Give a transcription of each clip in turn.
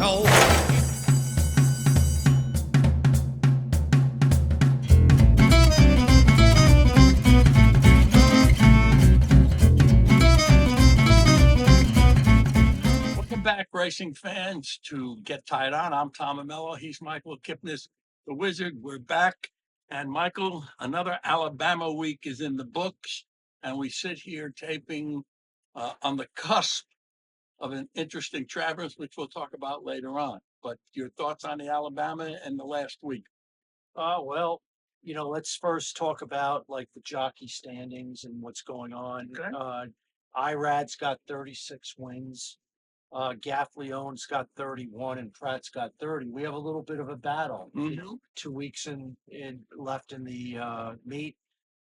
Go. Welcome back, racing fans, to Get Tied On. I'm Tom Amello. He's Michael Kipnis, the Wizard. We're back. And Michael, another Alabama week is in the books. And we sit here taping on the cusp of an interesting Travers, which we'll talk about later on. But your thoughts on the Alabama and the last week? Well, let's first talk about like the jockey standings and what's going on. Okay. Irad's got 36 wins. Gaffleone's got 31 and Pratt's got 30. We have a little bit of a battle. Mhm. 2 weeks in left in the meet.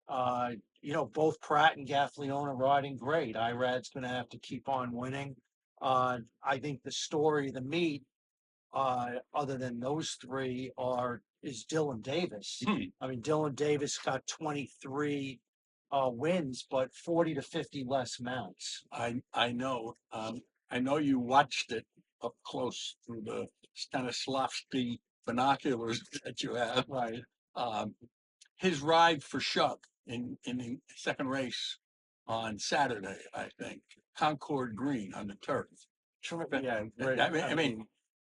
Both Pratt and Gaffleone are riding great. Irad's going to have to keep on winning. I think the story of the meet, other than those three, is Dylan Davis. I mean, Dylan Davis got 23 wins, but 40 to 50 less mounts. I know. I know you watched it up close through the Stanislavski binoculars that you have. Right. His ride for Shuck in the second race on Saturday, I think, Concord Green on the turf. Yeah, great. I mean,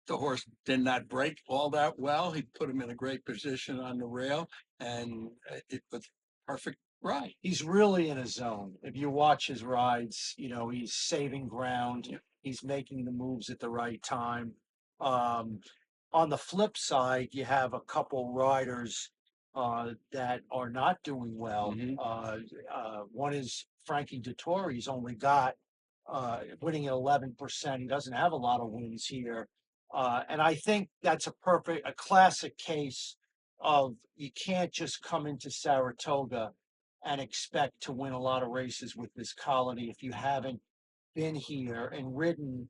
the horse did not break all that well. He put him in a great position on the rail, and it was perfect ride. He's really in a zone. If you watch his rides, he's saving ground. Yeah. He's making the moves at the right time. On the flip side, you have a couple riders that are not doing well. Mhm. One is Frankie Dettori. He's only got winning at 11%. He doesn't have a lot of wins here. And I think that's a classic case of you can't just come into Saratoga and expect to win a lot of races with this colony if you haven't been here and ridden,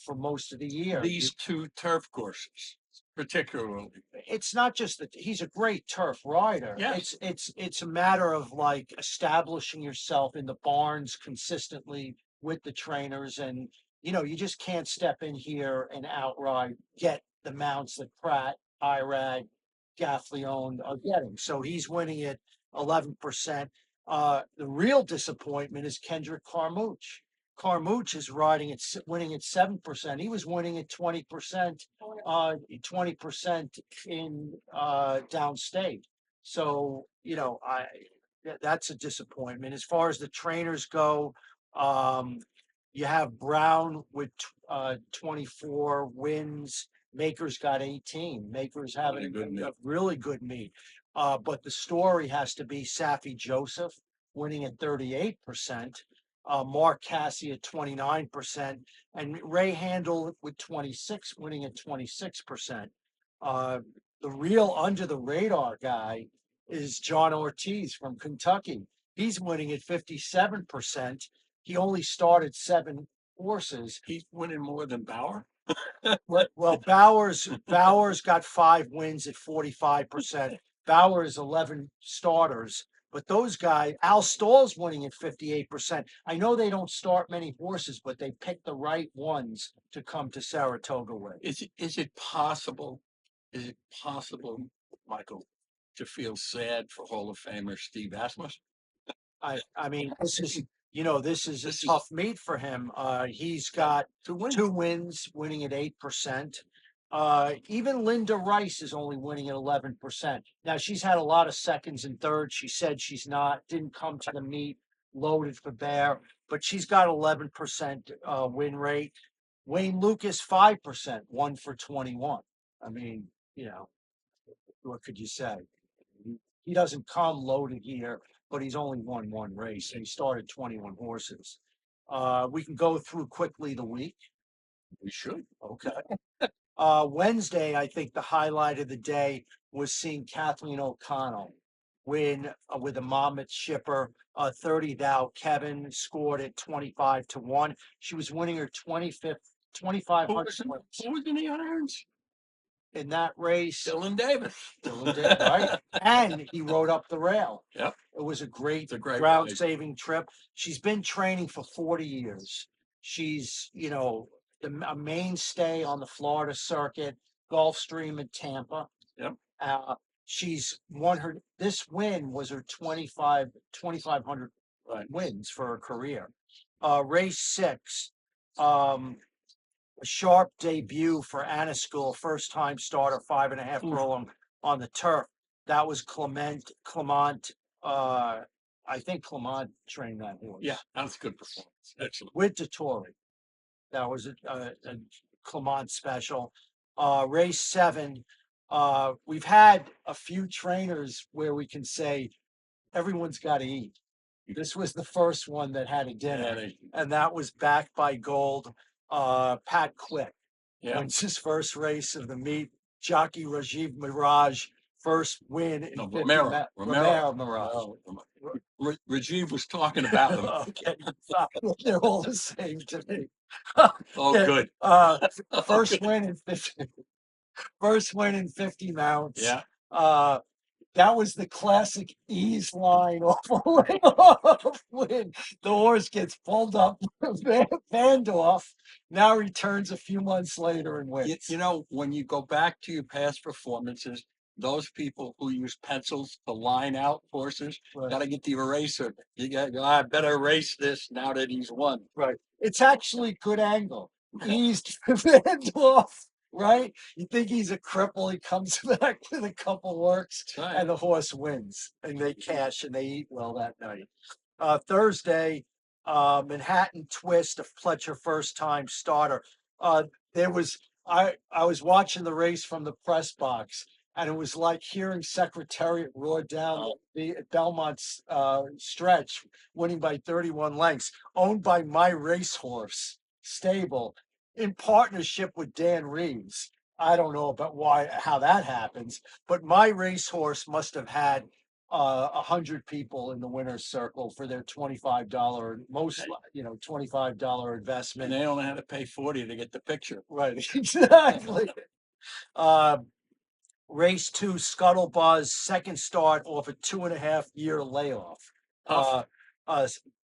for most of the year. These two turf courses, particularly. It's not just that he's a great turf rider. Yes. It's a matter of like establishing yourself in the barns consistently with the trainers, and you just can't step in here and outright get the mounts that Pratt, Irad, Gaffleone are getting. So he's winning at 11%. The real disappointment is Kendrick Carmouche. Carmouche is winning at 7%. He was winning at 20%, 20% in downstate. So, that's a disappointment. As far as the trainers go, you have Brown with 24 wins. Maker's got 18. Maker's having a really good meet. But the story has to be Safi Joseph winning at 38%. Mark Cassie at 29%, and Ray Handel with 26, winning at 26%. The real under the radar guy is John Ortiz from Kentucky. He's winning at 57%. He only started 7 horses. He's winning more than Bauer. Well, Bauer's got 5 wins at 45%. Bauer's 11 starters. But those guys, Al Stall's winning at 58%. I know they don't start many horses, but they pick the right ones to come to Saratoga with. Is it possible, Michael, to feel sad for Hall of Famer Steve Asmus? I mean, this is a tough meet for him. He's got 2 wins, winning at 8%. Even Linda Rice is only winning at 11%. Now she's had a lot of seconds and thirds. She said didn't come to the meet loaded for bear, but she's got 11% win rate. Wayne Lucas 5%, 1 for 21. I mean, what could you say? He doesn't come loaded here, but he's only won 1 race and he started 21 horses. We can go through quickly the week. We should. Okay. Wednesday, I think the highlight of the day was seeing Kathleen O'Connell win with a Monmouth shipper. 30 thou. Kevin scored at 25-1. She was winning her 2500 Who was in the irons? in that race. Dylan Davis. Right? And he rode up the rail. Yep. It was a great ride. ground saving trip. She's been training for 40 years. She's, a mainstay on the Florida circuit, Gulfstream in Tampa. Yep. She's won this win was her 2,500 Right. wins for her career. Race 6, a sharp debut for Anna School, first time starter, 5.5 furlong on the turf. That was Clement. I think Clement trained that horse. Yeah, that was a good performance. Excellent. With Dettori. That was a Clement special. Race 7. We've had a few trainers where we can say everyone's got to eat. This was the first one that had a dinner, and that was backed by gold. Pat Quick wins his first race of the meet. Jockey Rajiv Mirage, first win in 50 Romero Mirage. Rajiv was talking about him. Okay, they're all the same to me. Oh, Yeah, good. First win in 50. First win in 50 mounts. Yeah. That was the classic ease line off when the horse gets pulled up, fanned off, now returns a few months later and wins. You know, when you go back to your past performances, those people who use pencils to line out horses, got to get the eraser. I better erase this now that he's won. Right. It's actually good angle. Eased, fanned off. Right? You think he's a cripple, he comes back with a couple works, and the horse wins, and they cash and they eat well that night. Thursday, Manhattan Twist, a Fletcher first time starter. I was watching the race from the press box, and it was like hearing Secretariat roar down the Belmont's stretch, winning by 31 lengths, owned by My Racehorse stable, in partnership with Dan Reeves. I don't know about how that happens, but My Racehorse must have had 100 people in the winner's circle for their $25, $25 investment. And they only had to pay 40 to get the picture. Right, exactly. Race 2, Scuttlebuzz, second start off a 2.5-year layoff.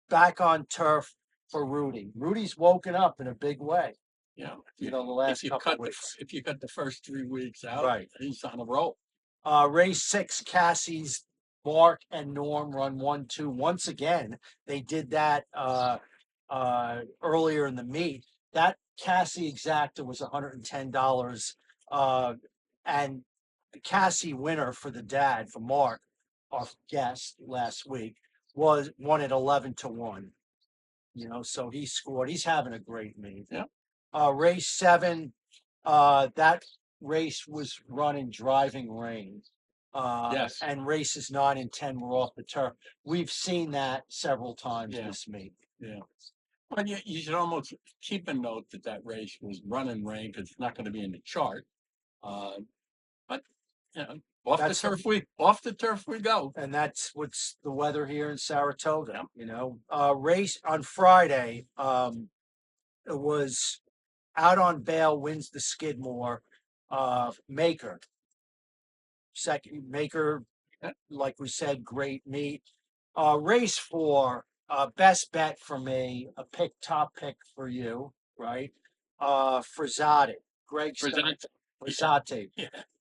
Back on turf for Rudy. Rudy's woken up in a big way. Yeah, the last couple of weeks. If you cut the first 3 weeks out, Right. he's on a roll. Race 6, Cassie's Mark and Norm run 1-2. Once again, they did that earlier in the meet. That Cassie exacta was $110. And the Cassie winner for the dad, for Mark, our guest last week, was won at 11-1. So he scored. He's having a great meet. Yeah. Race 7, that race was run in driving rain. Yes. And races 9 and 10 were off the turf. We've seen that several times this meet. Yeah. Well, you should almost keep a note that race was run in rain because it's not going to be in the chart. But off the turf we go. And that's what's the weather here in Saratoga. Race on Friday. It was Out on Bail wins the Skidmore. Maker. Second Maker, like we said, great meet. Race 4, best bet for me, top pick for you, right? Frizzati, Frizzati,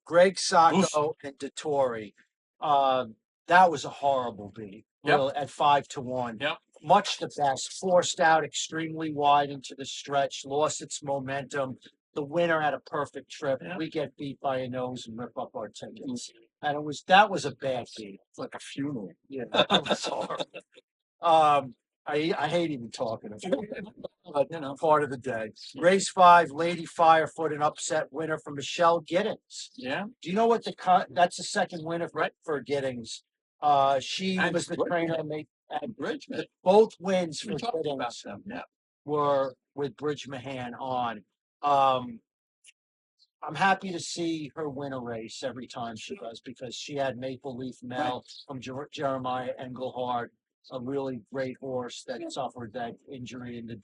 Greg Sacco and Dettori. That was a horrible beat. Really, at 5-1. Yep. Much the best, forced out extremely wide into the stretch, lost its momentum. The winner had a perfect trip. Yeah. We get beat by a nose and rip up our tickets. And that was a bad beat. It's like a funeral. Yeah, that was horrible. I hate even talking about it, but part of the day. Race 5, Lady Firefoot, an upset winner for Michelle Giddings. Yeah. Do you know what that's the second winner for Giddings? She was the trainer at Bridgman. Both wins for Giddings were with Bridge Mahan on. I'm happy to see her win a race every time she does, because she had Maple Leaf Mel from Jeremiah Engelhard, a really great horse that suffered that injury in the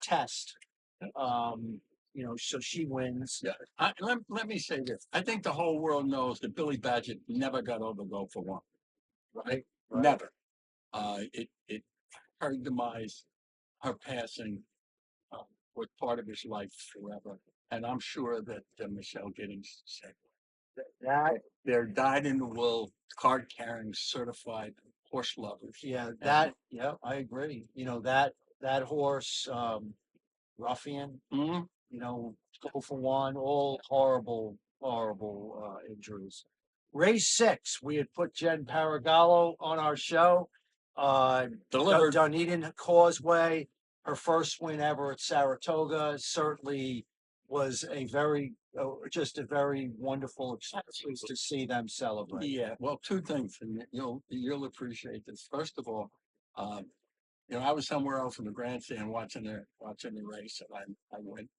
test. So she wins. Yeah. Let me say this. I think the whole world knows that Billy Badgett never got over go for one. Right? Never. Her demise. her passing was part of his life forever. And I'm sure that Michelle Giddings said That, they're dyed in the wool, card carrying, certified horse lovers. yeah, And yeah, I agree. That horse, Ruffian, mhm, go for one, all horrible, horrible, injuries. Race 6, we had put Jen Paragallo on our show. delivered. Dunedin Causeway, her first win ever at Saratoga, certainly was just a very wonderful experience to see them celebrate. Yeah, well, two things, and you'll appreciate this. First of all, I was somewhere else in the grandstand watching the race, and I went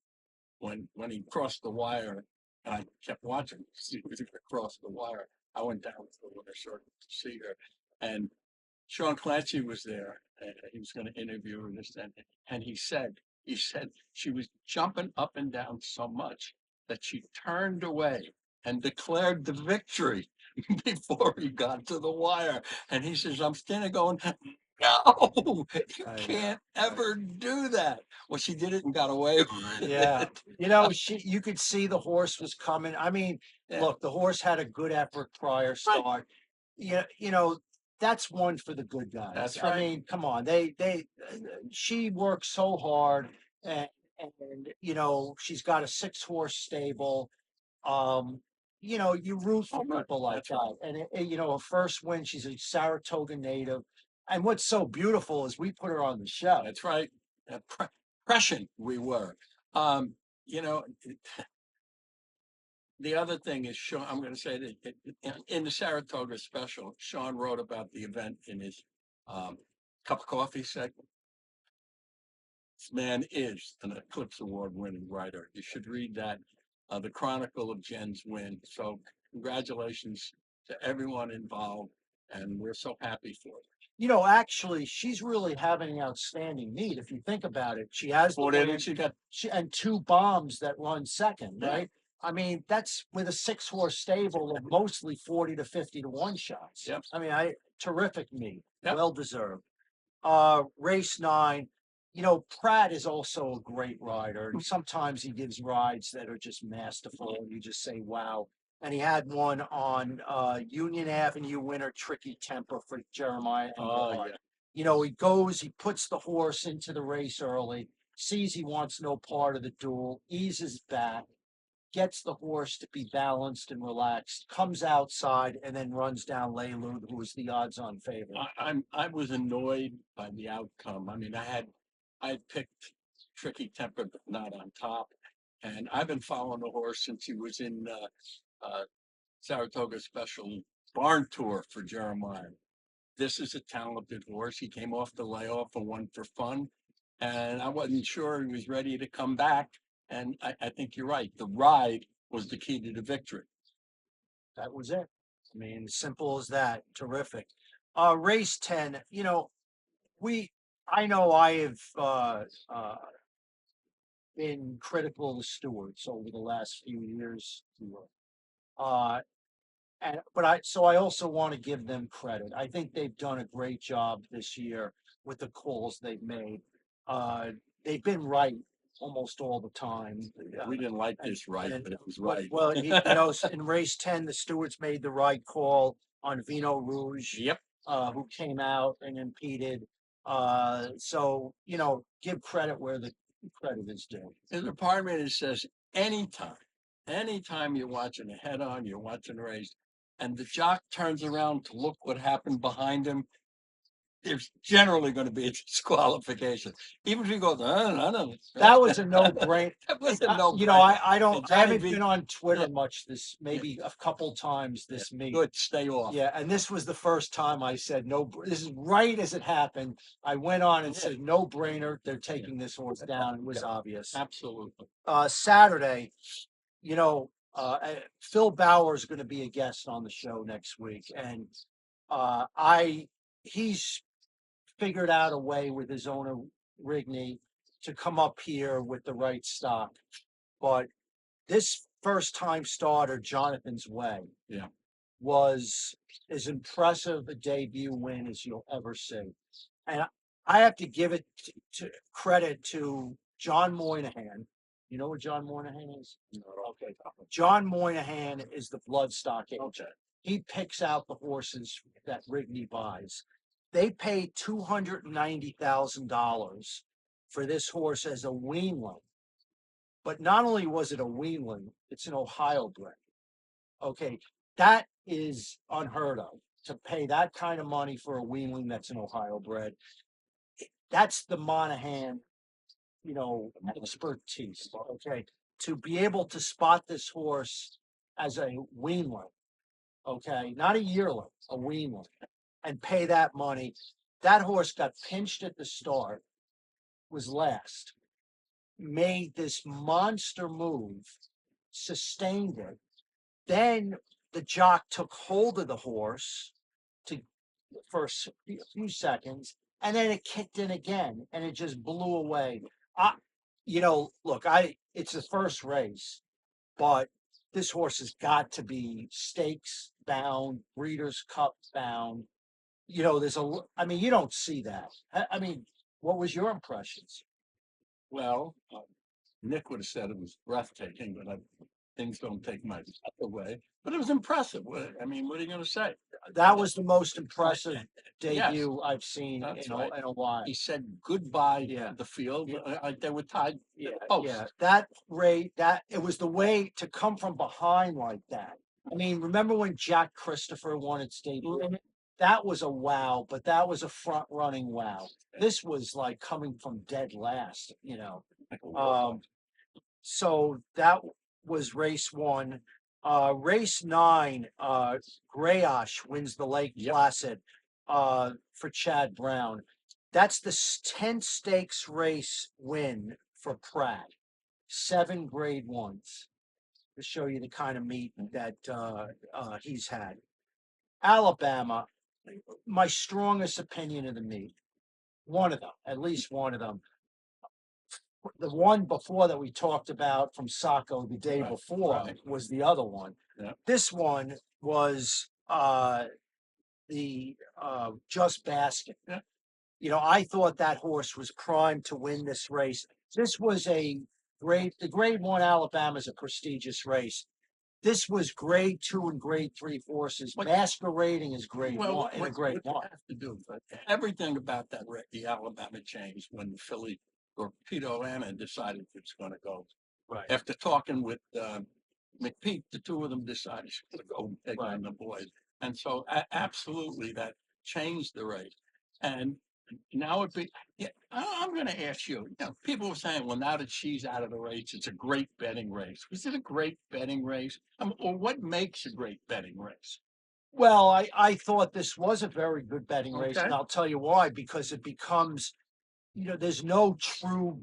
when he crossed the wire, and I kept watching to see if he could cross the wire. I went down to the winner's circle to see her, and Sean Clancy was there, and he was going to interview her and he said she was jumping up and down so much that she turned away and declared the victory before he got to the wire. And he says, I'm standing going, no, you I know, can't ever do that. Well, she did it and got away with Yeah. it. You could see the horse was coming. I mean, Yeah. look, the horse had a good effort prior start. Yeah, that's one for the good guys. That's I right. mean, come on, she worked so hard, and she's got a 6-horse stable. You root for Oh, right. people like That's that, right. and her first win, she's a Saratoga native, and what's so beautiful is we put her on the show. That's right. Prescient we were. Um, you know, the other thing is, Sean, I'm going to say that in the Saratoga special, Sean wrote about the event in his cup of coffee segment. This man is an Eclipse Award winning writer. You should read that, the Chronicle of Jen's win. So congratulations to everyone involved, and we're so happy for her. Actually, she's really having an outstanding meet. If you think about it, she has the Well, then win, she got and 2 bombs that run second, Yeah. right? I mean, that's with a 6-horse stable of mostly 40 to 50 to 1 shots. Yep. I mean, terrific meet, Yep. well deserved. Race 9, Pratt is also a great rider. And sometimes he gives rides that are just masterful, and you just say, wow. And he had one on Union Avenue winner, Tricky Temper for Jeremiah. Oh, yeah. He puts the horse into the race early, sees he wants no part of the duel, eases back, gets the horse to be balanced and relaxed, comes outside, and then runs down Leilu, who was the odds-on favorite. I was annoyed by the outcome. I mean, I had picked Tricky Temper, but not on top. And I've been following the horse since he was in Saratoga Special Barn Tour for Jeremiah. This is a talented horse. He came off the layoff and won for fun. And I wasn't sure he was ready to come back. And I think you're right. The ride was the key to the victory. That was it. I mean, simple as that. Terrific. Race 10, I know I have been critical of the stewards over the last few years. Uh, but I also want to give them credit. I think they've done a great job this year with the calls they've made. They've been right almost all the time. We didn't like this right, but it was right. Well, in race 10, the stewards made the right call on Vino Rouge. Yep. Who came out and impeded. So, give credit where the credit is due. There's a part of me that says anytime you're watching a head on, you're watching a race, and the jock turns around to look what happened behind him, there's generally going to be a disqualification. Even if he goes, I don't. That was a no-brainer. That was a no. I don't. And I haven't Johnny V- been on Twitter Yeah. much. Maybe a couple times this meet. Good, stay off. Yeah, and this was the first time I said no. This is right as it happened. I went on and said no brainer. They're taking this horse down. It was obvious. Absolutely. Saturday, Phil Bauer is going to be a guest on the show next week, and he's figured out a way with his owner Rigney to come up here with the right stock. But this first time starter, Jonathan's Way, was as impressive a debut win as you'll ever see. And I have to give it to credit to John Moynihan. You know what John Moynihan is? Okay. John Moynihan is the bloodstock agent. Okay. He picks out the horses that Rigney buys. They paid $290,000 for this horse as a weanling. But not only was it a weanling, it's an Ohio bred. Okay, that is unheard of, to pay that kind of money for a weanling that's an Ohio bred. That's the Monahan, expertise. Okay, to be able to spot this horse as a weanling, okay, not a yearling, a weanling, and pay that money. That horse got pinched at the start, was last, made this monster move, sustained it. Then the jock took hold of the horse for a few seconds, and then it kicked in again, and it just blew away. Look, it's the first race, but this horse has got to be stakes bound, Breeders' Cup bound. You don't see that. What was your impressions? Well, Nick would have said it was breathtaking, but things don't take my breath away. But it was impressive. What are you going to say? That was the most impressive Yes, debut I've seen that's in right. a while. He said goodbye Yeah. to the field. Yeah. They were tied to Yeah, the post. yeah. That rate, it was the way to come from behind like that. Remember when Jack Christopher won its debut? Mhm. That was a wow, but that was a front running wow. This was like coming from dead last, Like a walk-off. So that was race 1. Race 9, Grayosh wins the Lake Yep. Placid for Chad Brown. That's the 10 stakes race win for Pratt. 7 grade 1s to show you the kind of meat that he's had. Alabama, my strongest opinion of the meet. One of them, at least one of them. The one before that we talked about from Saco the day Right, before right. was the other one. Yeah. This one was the Just Basket. Yeah. I thought that horse was primed to win this race. This was the grade 1 Alabama is a prestigious race. This was grade 2 and grade 3 horses. Masquerading as grade 1 and a grade 1. You have to do, but everything about the Alabama changed when the Philly Torpedo Anna decided it's going to go. Right. After talking with McPeak, the two of them decided to go take on the boys, and so absolutely that changed the race. And now I'm going to ask you. People were saying, well, now that she's out of the race, it's a great betting race. Was it a great betting race? Or what makes a great betting race? Well, I thought this was a very good betting race, Okay. and I'll tell you why. Because it becomes, there's no true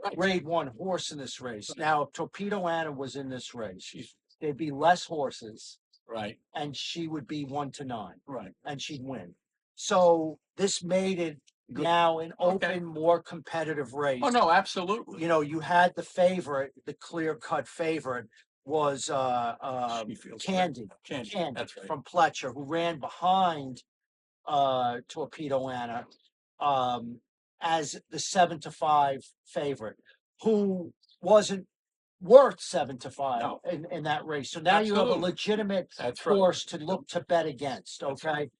Right. grade 1 horse in this race. Now, if Torpedo Anna was in this race, there'd be less horses, Right. and she would be 1 to 9, Right. and she'd win. So this made it Good. now an Okay. open, more competitive race. Oh no, absolutely. You had the favorite, the clear-cut favorite was She feels Candy. Candy. Candy That's right. from Pletcher, who ran behind Torpedo Anna as the 7 to 5 favorite, who wasn't worth 7 to 5 No. in that race. So now you have a Absolutely. legitimate That's right. horse to look to bet against. That's Okay. right.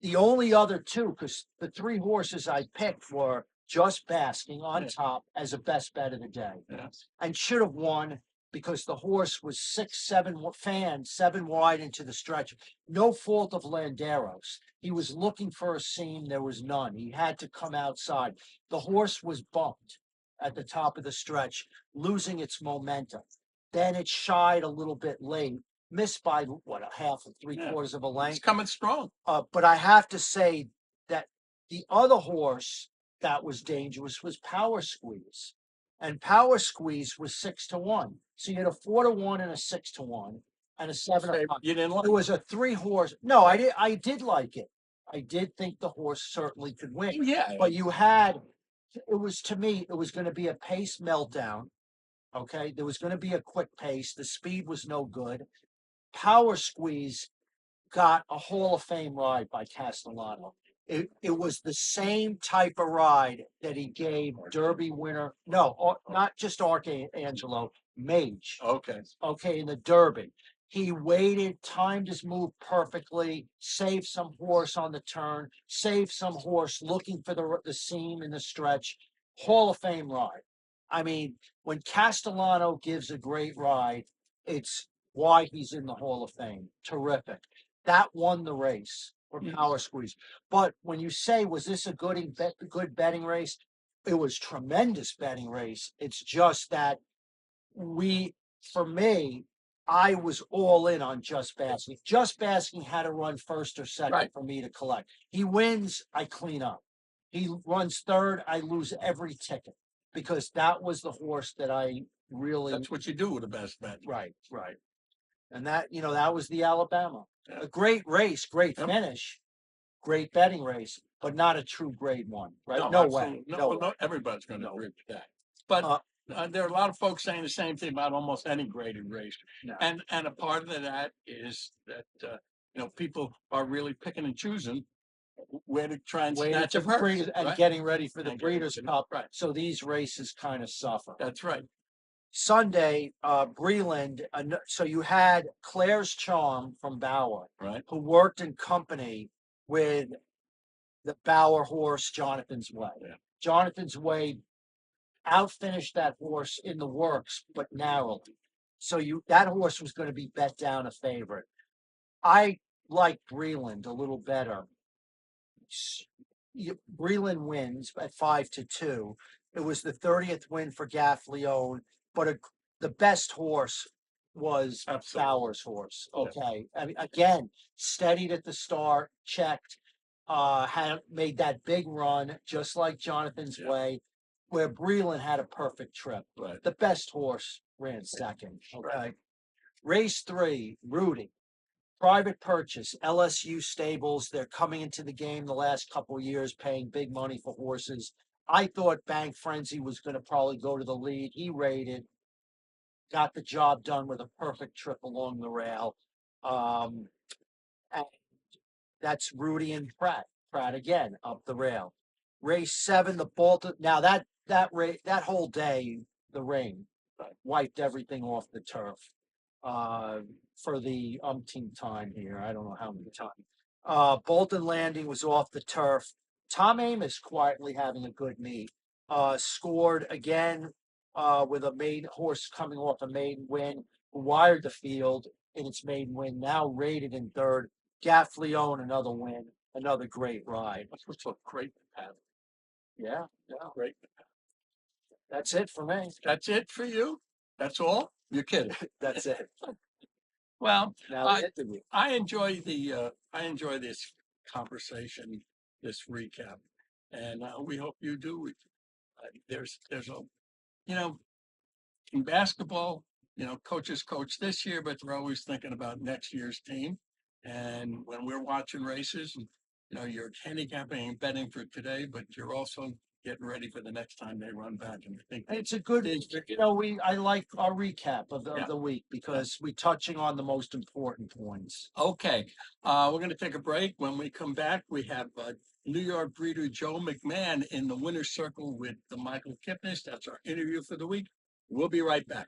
The only other two, because the 3 horses I picked were Just Basking on Yeah. top as a best bet of the day, Yeah. and should have won because the horse was 7 wide into the stretch. No fault of Landeros. He was looking for a seam. There was none. He had to come outside. The horse was bumped at the top of the stretch, losing its momentum. Then it shied a little bit late, missed by a half or 3/4 of a It's length. coming strong. But I have to say that the other horse that was dangerous was Power Squeeze. And Power Squeeze was 6 to 1. So you had a 4 to 1 and a 6 to 1 and a 7 to 5. You didn't like It was a 3 horse. No, I did like it. I did think the horse certainly could win. Yeah. But to me, it was going to be a pace meltdown. Okay. There was going to be a quick pace. The speed was no good. Power Squeeze got a Hall of Fame ride by Castellano. It was the same type of ride that he gave Derby winner, no, not just Archangelo, Mage. Okay. Okay, in the Derby. He waited, timed his move perfectly, saved some horse on the turn, saved some horse looking for the seam in the stretch. Hall of Fame ride. I mean, when Castellano gives a great ride, it's why he's in the Hall of Fame. Terrific. That won the race for Power Squeeze. But when you say, was this a good betting race? It was tremendous betting race. It's just that for me, I was all in on Just Basking. Just Basking had to run first or second Right. for me to collect. He wins, I clean up. He runs third, I lose every ticket because that was the horse that I really. That's what you do with the best bet. Right. And that was the Alabama. Yeah. A great race, great Yep. finish, great betting race, but not a true grade one, right? No, No way. absolutely. No No, way. everybody's going to No. agree with that. But there are a lot of folks saying the same thing about almost any graded race. No. And a part of that is that, people are really picking and choosing where to try and Waiting snatch for a the purse. breeders and right? getting ready for the And getting Breeders' ready. Cup. Right. So these races kind of suffer. That's right. Sunday, Breland, so you had Claire's Charm from Bauer, Right. who worked in company with the Bauer horse, Jonathan's Way. Yeah. Jonathan's Way outfinished that horse in the works, but narrowly. So that horse was going to be bet down a favorite. I like Breland a little better. Breland wins at 5-2. It was the 30th win for Gaffleone, but the best horse was Absolutely. Bauer's horse. Yeah. Okay. I mean, again, steadied at the start, checked, had made that big run, just like Jonathan's Yeah. Way, where Breland had a perfect trip. Right. The best horse ran second. Okay. Right. Race 3, Rudy. Private purchase, LSU stables. They're coming into the game the last couple of years, paying big money for horses. I thought Bank Frenzy was going to probably go to the lead. He rated, got the job done with a perfect trip along the rail. And that's Rudy and Pratt. Pratt again up the rail. Race 7, the Bolton. Now that whole day, the rain wiped everything off the turf. For the umpteenth time here. I don't know how many times. Bolton Landing was off the turf. Tom Amos quietly having a good meet. Scored again with a maiden horse coming off a maiden win, who wired the field in its maiden win, now rated in third. Gaffleone, another win, another great ride. That's what's so great. Yeah. Great. That's it for me. That's it for you? That's all? You're kidding. That's it. Well, Now the interview. I enjoy this conversation, this recap, and we hope you do. There's in basketball, coaches coach this year, but they're always thinking about next year's team. And when we're watching races, you're handicapping and betting for today, but you're also getting ready for the next time they run back. And I think It's a good, I like our recap of the week because we're touching on the most important points. Okay, we're going to take a break. When we come back, we have New York breeder Joe McMahon in the winner's circle with the Michael Kipnis. That's our interview for the week. We'll be right back.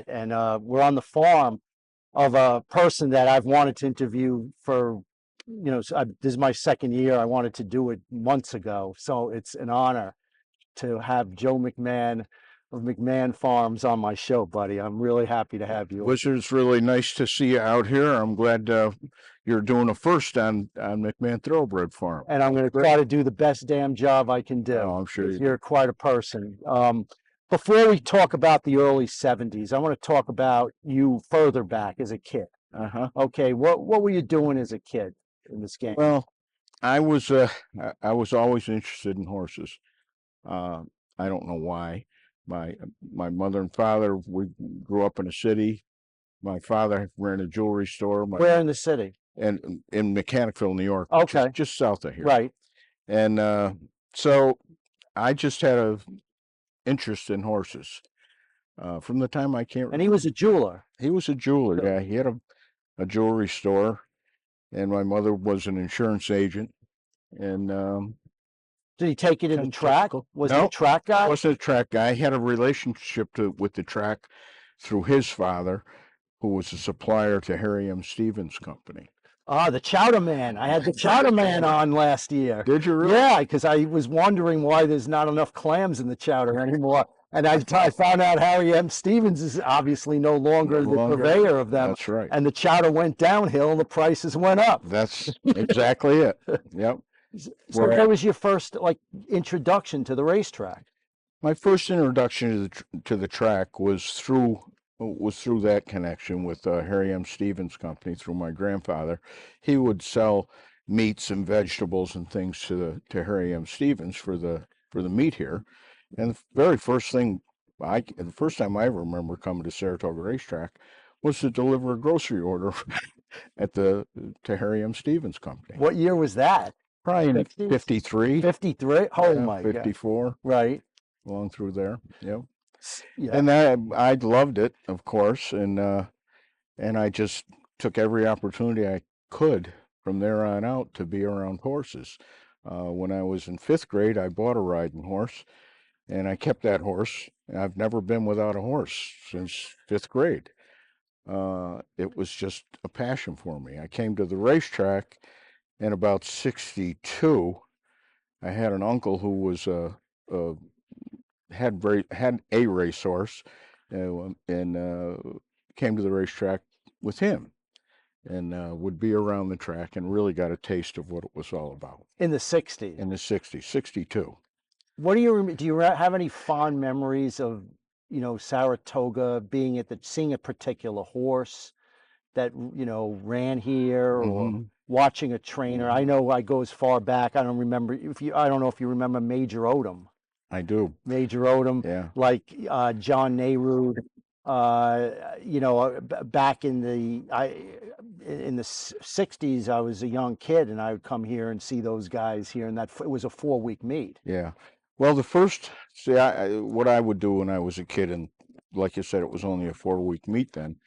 And we're on the farm of a person that I've wanted to interview for, this is my second year. I wanted to do it months ago. So it's an honor to have Joe McMahon of McMahon Farms on my show, buddy. I'm really happy to have you. Wizard, it's really nice to see you out here. I'm glad you're doing a first on McMahon Thoroughbred Farm. And I'm going to try to do the best damn job I can do. Oh, I'm sure You're quite a person. Before we talk about the early 70s, I want to talk about you further back as a kid. Okay, what were you doing as a kid in this game? Well, I was always interested in horses. I don't know why. My mother and father, we grew up in a city. My father ran a jewelry store. Where in the city? and in Mechanicville, New York, which is Okay. just south of here. Right. And so I just had a interest in horses from the time I can't. And he was a jeweler. He was a jeweler. So- Yeah, he had a jewelry store, and my mother was an insurance agent. And Did he take you to the Kinda track? typical. Was he No, a track guy? I wasn't a track guy. I had a relationship with the track through his father, who was a supplier to Harry M. Stevens Company. Ah, the Chowder Man. I had the Chowder Man on last year. Did you really? Yeah, because I was wondering why there's not enough clams in the chowder anymore. And I found out Harry M. Stevens is obviously no longer No the longer. purveyor of them. That's right. And the chowder went downhill and the prices went up. That's exactly it. Yep. So Where- what was your first introduction to the racetrack? My first introduction to the track was through that connection with Harry M. Stevens Company through my grandfather. He would sell meats and vegetables and things to Harry M. Stevens for the meat here. And the very first thing the first time I ever remember coming to Saratoga Racetrack was to deliver a grocery order to Harry M. Stevens Company. What year was that? Probably in 50s? 53. 53? Oh yeah, my God. 54. Right. Along through there. Yep. Yeah. And I loved it, of course, and I just took every opportunity I could from there on out to be around horses. When I was in 5th grade, I bought a riding horse, and I kept that horse. I've never been without a horse since 5th grade. It was just a passion for me. I came to the racetrack in about 62. I had an uncle who was had a racehorse, and came to the racetrack with him, and would be around the track, and really got a taste of what it was all about. In the 60s. In the 60s, 62. What do you have any fond memories of, Saratoga seeing a particular horse that, ran here, or Mhm. watching a trainer? I know I go as far back. I don't know if you remember Major Odom. I do. Major Odom, Yeah. like John Nehru, back in the 60s, I was a young kid, and I would come here and see those guys here, and it was a 4-week meet. Yeah. Well, what I would do when I was a kid, and like you said, it was only a 4-week meet then.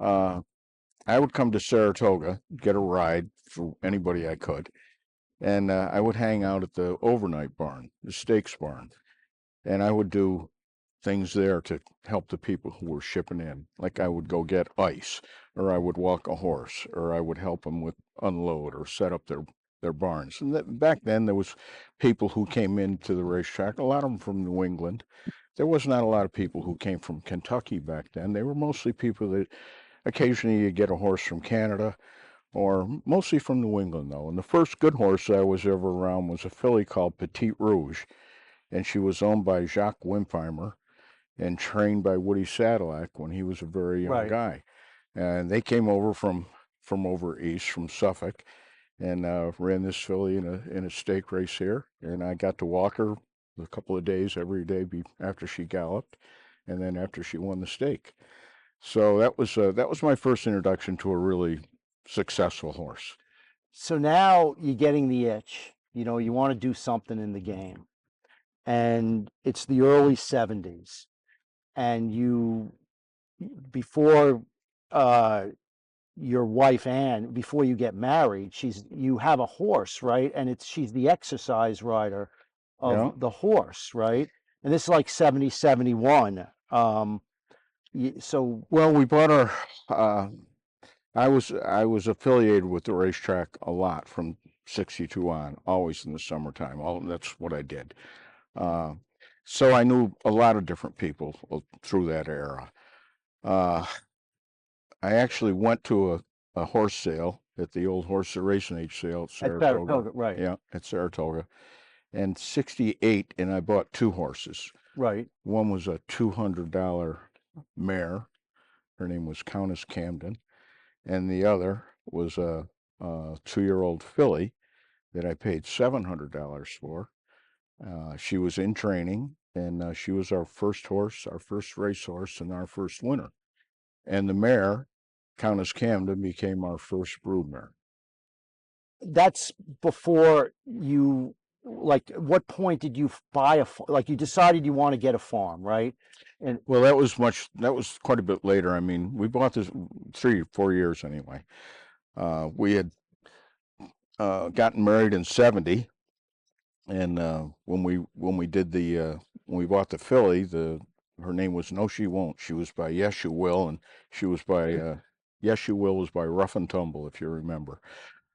I would come to Saratoga, get a ride for anybody I could, and I would hang out at the overnight barn, the stakes barn, and I would do things there to help the people who were shipping in. Like I would go get ice, or I would walk a horse, or I would help them with unload or set up their barns. And back then there was people who came into the racetrack, a lot of them from New England. There was not a lot of people who came from Kentucky back then. They were mostly people that occasionally you get a horse from Canada, or mostly from New England though. And the first good horse I was ever around was a filly called Petite Rouge, and she was owned by Jacques Wimpheimer and trained by Woody Sadillac when he was a very young Right. guy. And they came over from over east, from Suffolk, and ran this filly in a stake race here. And I got to walk her a couple of days every day after she galloped, and then after she won the stake. So that was my first introduction to a really successful horse. So now you're getting the itch. You want to do something in the game, and it's the early 70s, and before your wife Ann, before you get married, you have a horse, right? And she's the exercise rider of Yeah. the horse, right? And this is like 70, 71. So Well, we bought our. I was affiliated with the racetrack a lot from 62 on, always in the summertime. That's what I did. So I knew a lot of different people through that era. I actually went to a horse sale at the old horse racing age sale at at Saratoga. Saratoga, right? Yeah, at Saratoga. And 68, and I bought 2 horses. Right. One was a $200 mare. Her name was Countess Camden. And the other was a 2-year-old filly that I paid $700 for. She was in training, and she was our first horse, our first racehorse, and our first winner. And the mare, Countess Camden, became our first brood mare. that's before you, like, at what point did you buy like you decided you want to get a farm, right? And Well, that was quite a bit later. I mean, we bought this 3 or 4 years anyway. We had gotten married in '70, and when we did the when we bought the filly, the her name was No She Won't. She was by Yes You Will, and she was by Yes You Will was by Rough and Tumble, if you remember.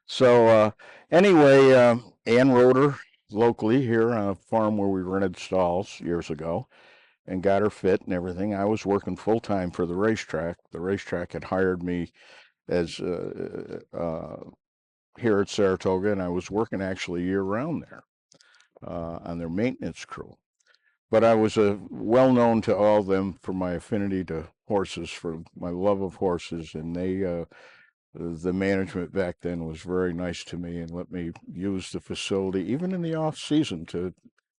So anyway, Ann rode her locally here on a farm where we rented stalls years ago and got her fit and everything. I was working full time for the racetrack. The racetrack had hired me as here at Saratoga, and I was working actually year round there on their maintenance crew. But I was well known to all of them for my affinity to horses, for my love of horses, and the management back then was very nice to me and let me use the facility, even in the off season, to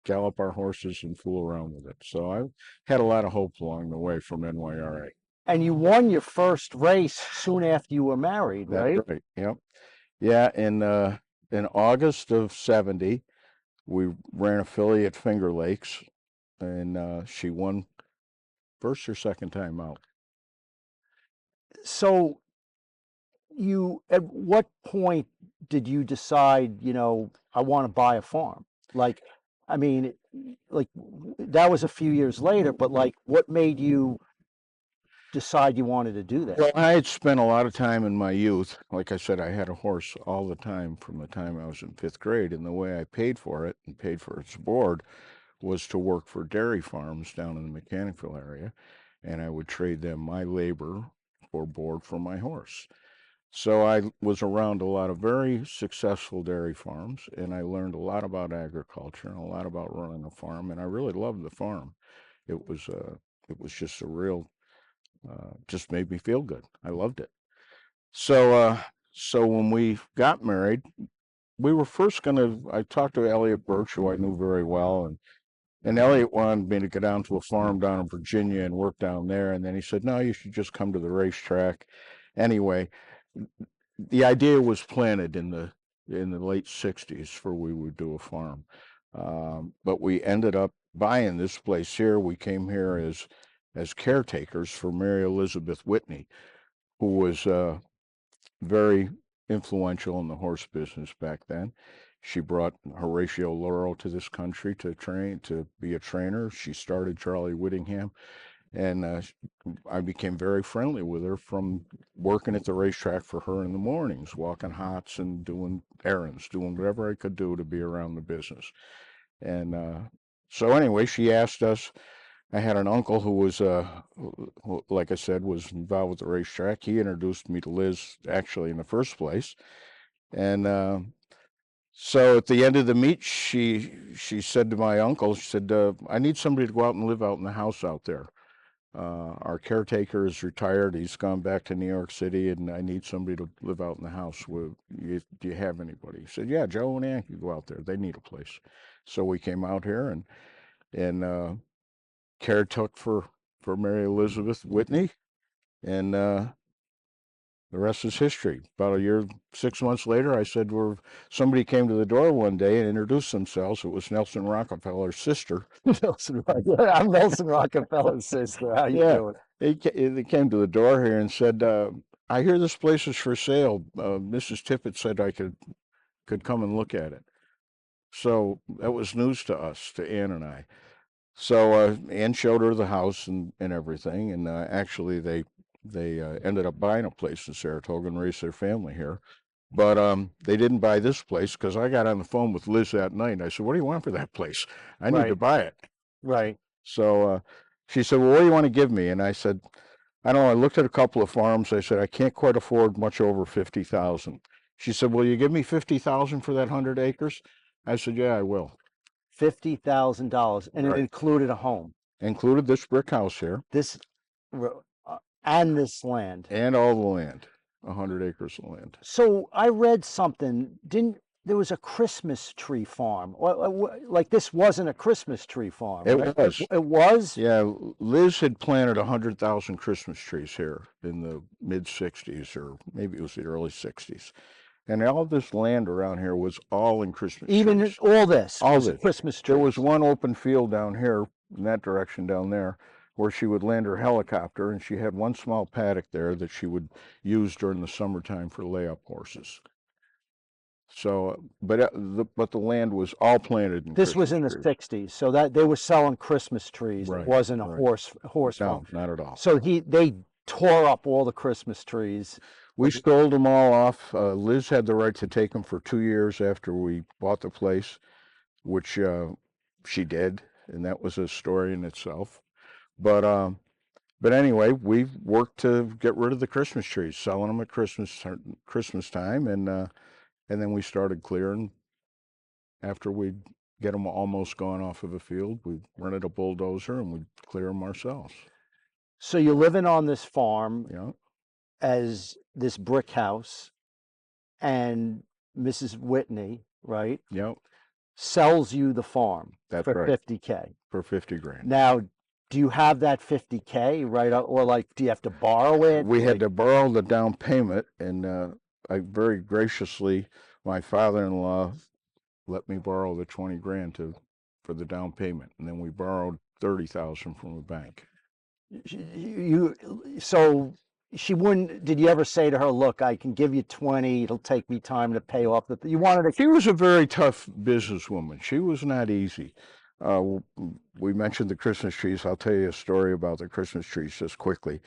gallop our horses and fool around with it. So I had a lot of hope along the way from NYRA. and you won your first race soon after you were married, That's right? right. Yep. Yeah. In August of '70, we ran a filly at Finger Lakes, and she won first or second time out. So you, at what point did you decide, I want to buy a farm? Like, I mean, like that was a few years later, but like, what made you decide you wanted to do that? Well, I had spent a lot of time in my youth. Like I said, I had a horse all the time from the time I was in fifth grade, and the way I paid for it and paid for its board was to work for dairy farms down in the Mechanicville area, and I would trade them my labor for board for my horse. So I was around a lot of very successful dairy farms, and I learned a lot about agriculture and a lot about running a farm, and I really loved the farm. It was just a real, just made me feel good. I loved it. So, so when we got married, we were first gonna. I talked to Elliot Birch, who I knew very well, and Elliot wanted me to go down to a farm down in Virginia and work down there. And then he said, "No, you should just come to the racetrack." Anyway, the idea was planted in the late '60s for we would do a farm, but we ended up buying this place here. We came here as caretakers for Mary Elizabeth Whitney, who was very influential in the horse business back then. She brought Horatio Laurel to this country to train, to be a trainer. She started Charlie Whittingham, and I became very friendly with her from working at the racetrack for her in the mornings, walking hots and doing errands, doing whatever I could do to be around the business. And so anyway, she asked us. I had an uncle who was, like I said, was involved with the racetrack. He introduced me to Liz actually in the first place, and so at the end of the meet, she said to my uncle, she said, "I need somebody to go out and live out in the house out there. Our caretaker is retired. He's gone back to New York City, and I need somebody to live out in the house. Do you have anybody?" He said, "Yeah, Joe and Ann can go out there. They need a place." So we came out here and care took for Mary Elizabeth Whitney, and the rest is history. About a year, 6 months later, I said, somebody came to the door one day and introduced themselves. It was Nelson Rockefeller's sister. Nelson, I'm Nelson Rockefeller's sister. How you doing? They came to the door here and said, "I hear this place is for sale. Mrs. Tippett said I could come and look at it." So that was news to us, to Ann and I. So Ann showed her the house and everything, and actually they ended up buying a place in Saratoga and raised their family here. But they didn't buy this place because I got on the phone with Liz that night. And I said, "What do you want for that place? I need to buy it." Right. So she said, "Well, what do you want to give me?" And I said, "I don't know." I looked at a couple of farms. I said, "I can't quite afford much over 50,000." She said, "Will you give me 50,000 for that 100 acres?" I said, "Yeah, I will." $50,000, and it Right. included a home. Included this brick house here This and this land. and all the land, 100 acres of land. So I read something. Didn't there was a Christmas tree farm? Like this wasn't a Christmas tree farm. It right? was. It was. Yeah, Liz had planted 100,000 Christmas trees here in the mid '60s, or maybe it was the early '60s. And all this land around here was all in Christmas Even trees. all this All was this. Christmas trees. There was one open field down here, in that direction down there, where she would land her helicopter, and she had one small paddock there that she would use during the summertime for layup horses. So, but the land was all planted in This was Christmas in the trees. 60s, so that they were selling Christmas trees. Right, It wasn't a right. horse farm. No, not at all. So they tore up all the Christmas trees. We stole them all off. Liz had the right to take them for 2 years after we bought the place, which she did, and that was a story in itself. But anyway, we worked to get rid of the Christmas trees, selling them at Christmas time, and then we started clearing. After we'd get them almost gone off of a field, we rented a bulldozer and we'd clear them ourselves. So you're living on this farm Yeah, as this brick house, and Mrs. Whitney, right, yeah, sells you the farm that's for right. 50K. For 50 grand. Now, do you have that 50K, right? Or like, do you have to borrow it? We had Like, to borrow the down payment, and I very graciously, my father-in-law let me borrow the 20 grand for the down payment, and then we borrowed 30,000 from a bank. so she wouldn't, did you ever say to her, look, I can give you 20, it'll take me time to pay off the, you wanted to, She was a very tough businesswoman. She was not easy. We mentioned the Christmas trees. I'll tell you a story about the Christmas trees just quickly.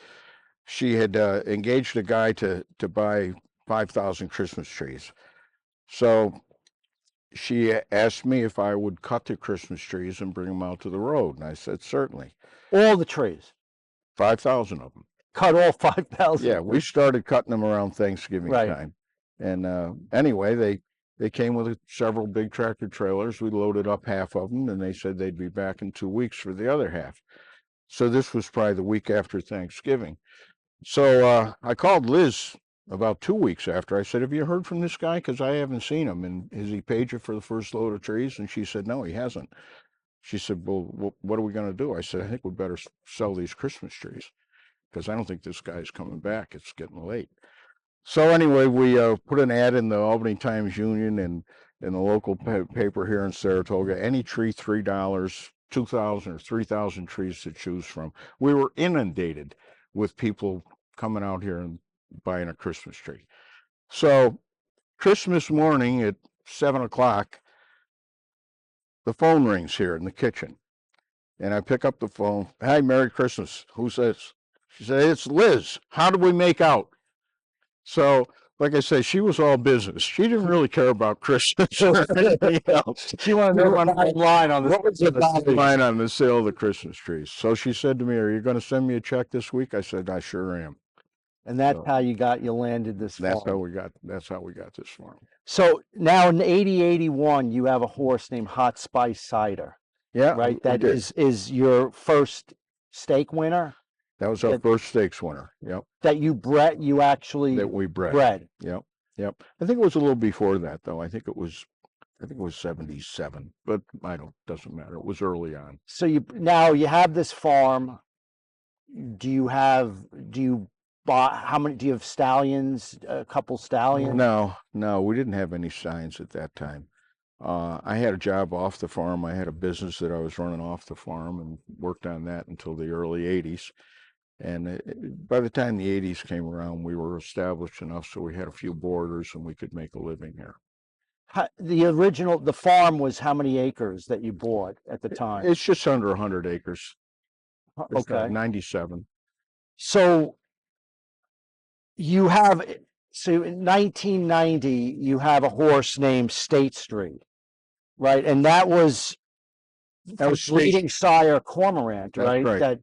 She had engaged a guy to buy 5,000 Christmas trees. So she asked me if I would cut the Christmas trees and bring them out to the road, and I said certainly. all the trees, 5,000 of them. cut all 5,000. Yeah, we started cutting them around Thanksgiving Right. time. And anyway, they came with several big tractor trailers. We loaded up half of them, and they said they'd be back in 2 weeks for the other half. So this was probably the week after Thanksgiving. So I called Liz about 2 weeks after. I said, have you heard from this guy? Because I haven't seen him. And has he paid you for the first load of trees? And she said, no, he hasn't. She said, well, what are we going to do? I said, I think we'd better sell these Christmas trees, because I don't think this guy's coming back. It's getting late. So anyway, we put an ad in the Albany Times-Union and in the local paper here in Saratoga. Any tree, $3, 2,000 or 3,000 trees to choose from. We were inundated with people coming out here and buying a Christmas tree. So Christmas morning at 7 o'clock, the phone rings here in the kitchen. And I pick up the phone. Hi, Merry Christmas. Who's this? She said, it's Liz. How do we make out? So, like I say, she was all business. She didn't really care about Christmas or anything else. She wanted to know what the line on this. What was the bottom line on the sale of the Christmas trees? So she said to me, are you going to send me a check this week? I said, I sure am. And that's So how you landed this That's farm. how we got this farm. So now in 81, you have a horse named Hot Spice Cider, Yeah, right? we That did. is your first stake winner That was our first stakes winner. Yep, that you actually that we bred. bred. Yep, yep. I think it was a little before that though. I think it was 77, but doesn't matter. It was early on. So now you have this farm. Do you buy, how many, do you have stallions, a couple stallions? No, we didn't have any signs at that time. I had a job off the farm. I had a business that I was running off the farm and worked on that until the early 80s. And by the time the 80s came around, we were established enough so we had a few boarders and we could make a living here. The farm was how many acres that you bought at the time? It's just under 100 acres. It's Okay. 97. So in 1990, you have a horse named State Street, right? And that was leading sire Cormorant, That's right? right.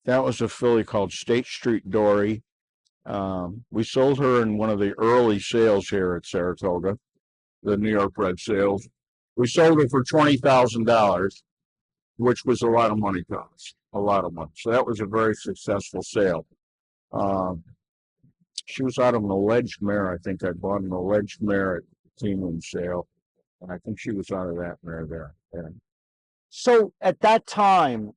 That was a filly called State Street Dory. We sold her in one of the early sales here at Saratoga, the New York bred sales. We sold her for $20,000, which was a lot of money to us, a lot of money. So that was a very successful sale. She was out of an alleged mare. I think I bought an alleged mare at the team room sale, and I think she was out of that mare there. And So at that time,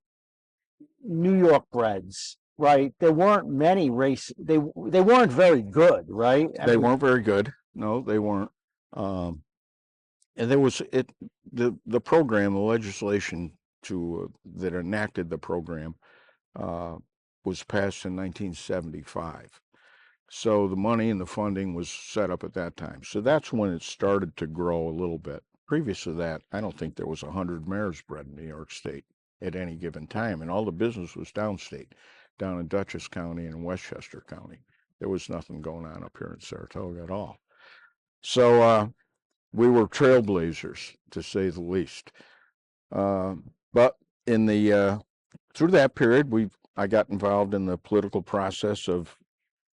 New York breds, right? There weren't many they weren't very good, right? they weren't very good. no, they weren't. Um, and there was the program, the legislation to that enacted the program uh, was passed in 1975. So the money and the funding was set up at that time. So that's when it started to grow a little bit. Previous to that, I don't think there was 100 mares bred in New York State at any given time, and all the business was downstate, down in Dutchess County and Westchester County. There was nothing going on up here in Saratoga at all. So we were trailblazers, to say the least. But in the through that period, I got involved in the political process of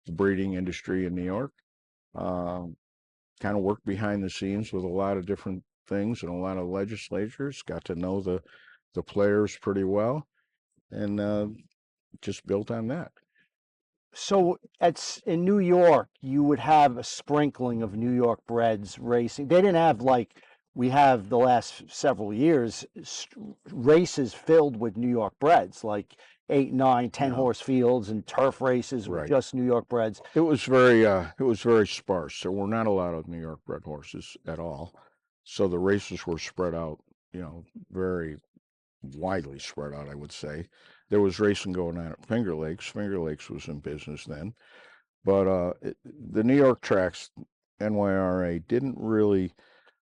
the breeding industry in New York. Kind of worked behind the scenes with a lot of different things and a lot of legislatures. Got to know the players pretty well, and just built on that. So in New York, you would have a sprinkling of New York breds racing. They didn't have like we have the last several years races filled with New York breds, like 8, 9, 10 No. horse fields and turf races with Right. just New York breds. It was very sparse. There were not a lot of New York bred horses at all. So the races were spread out, very widely spread out, I would say. There was racing going on at Finger Lakes. Finger Lakes was in business then. But the New York tracks, NYRA,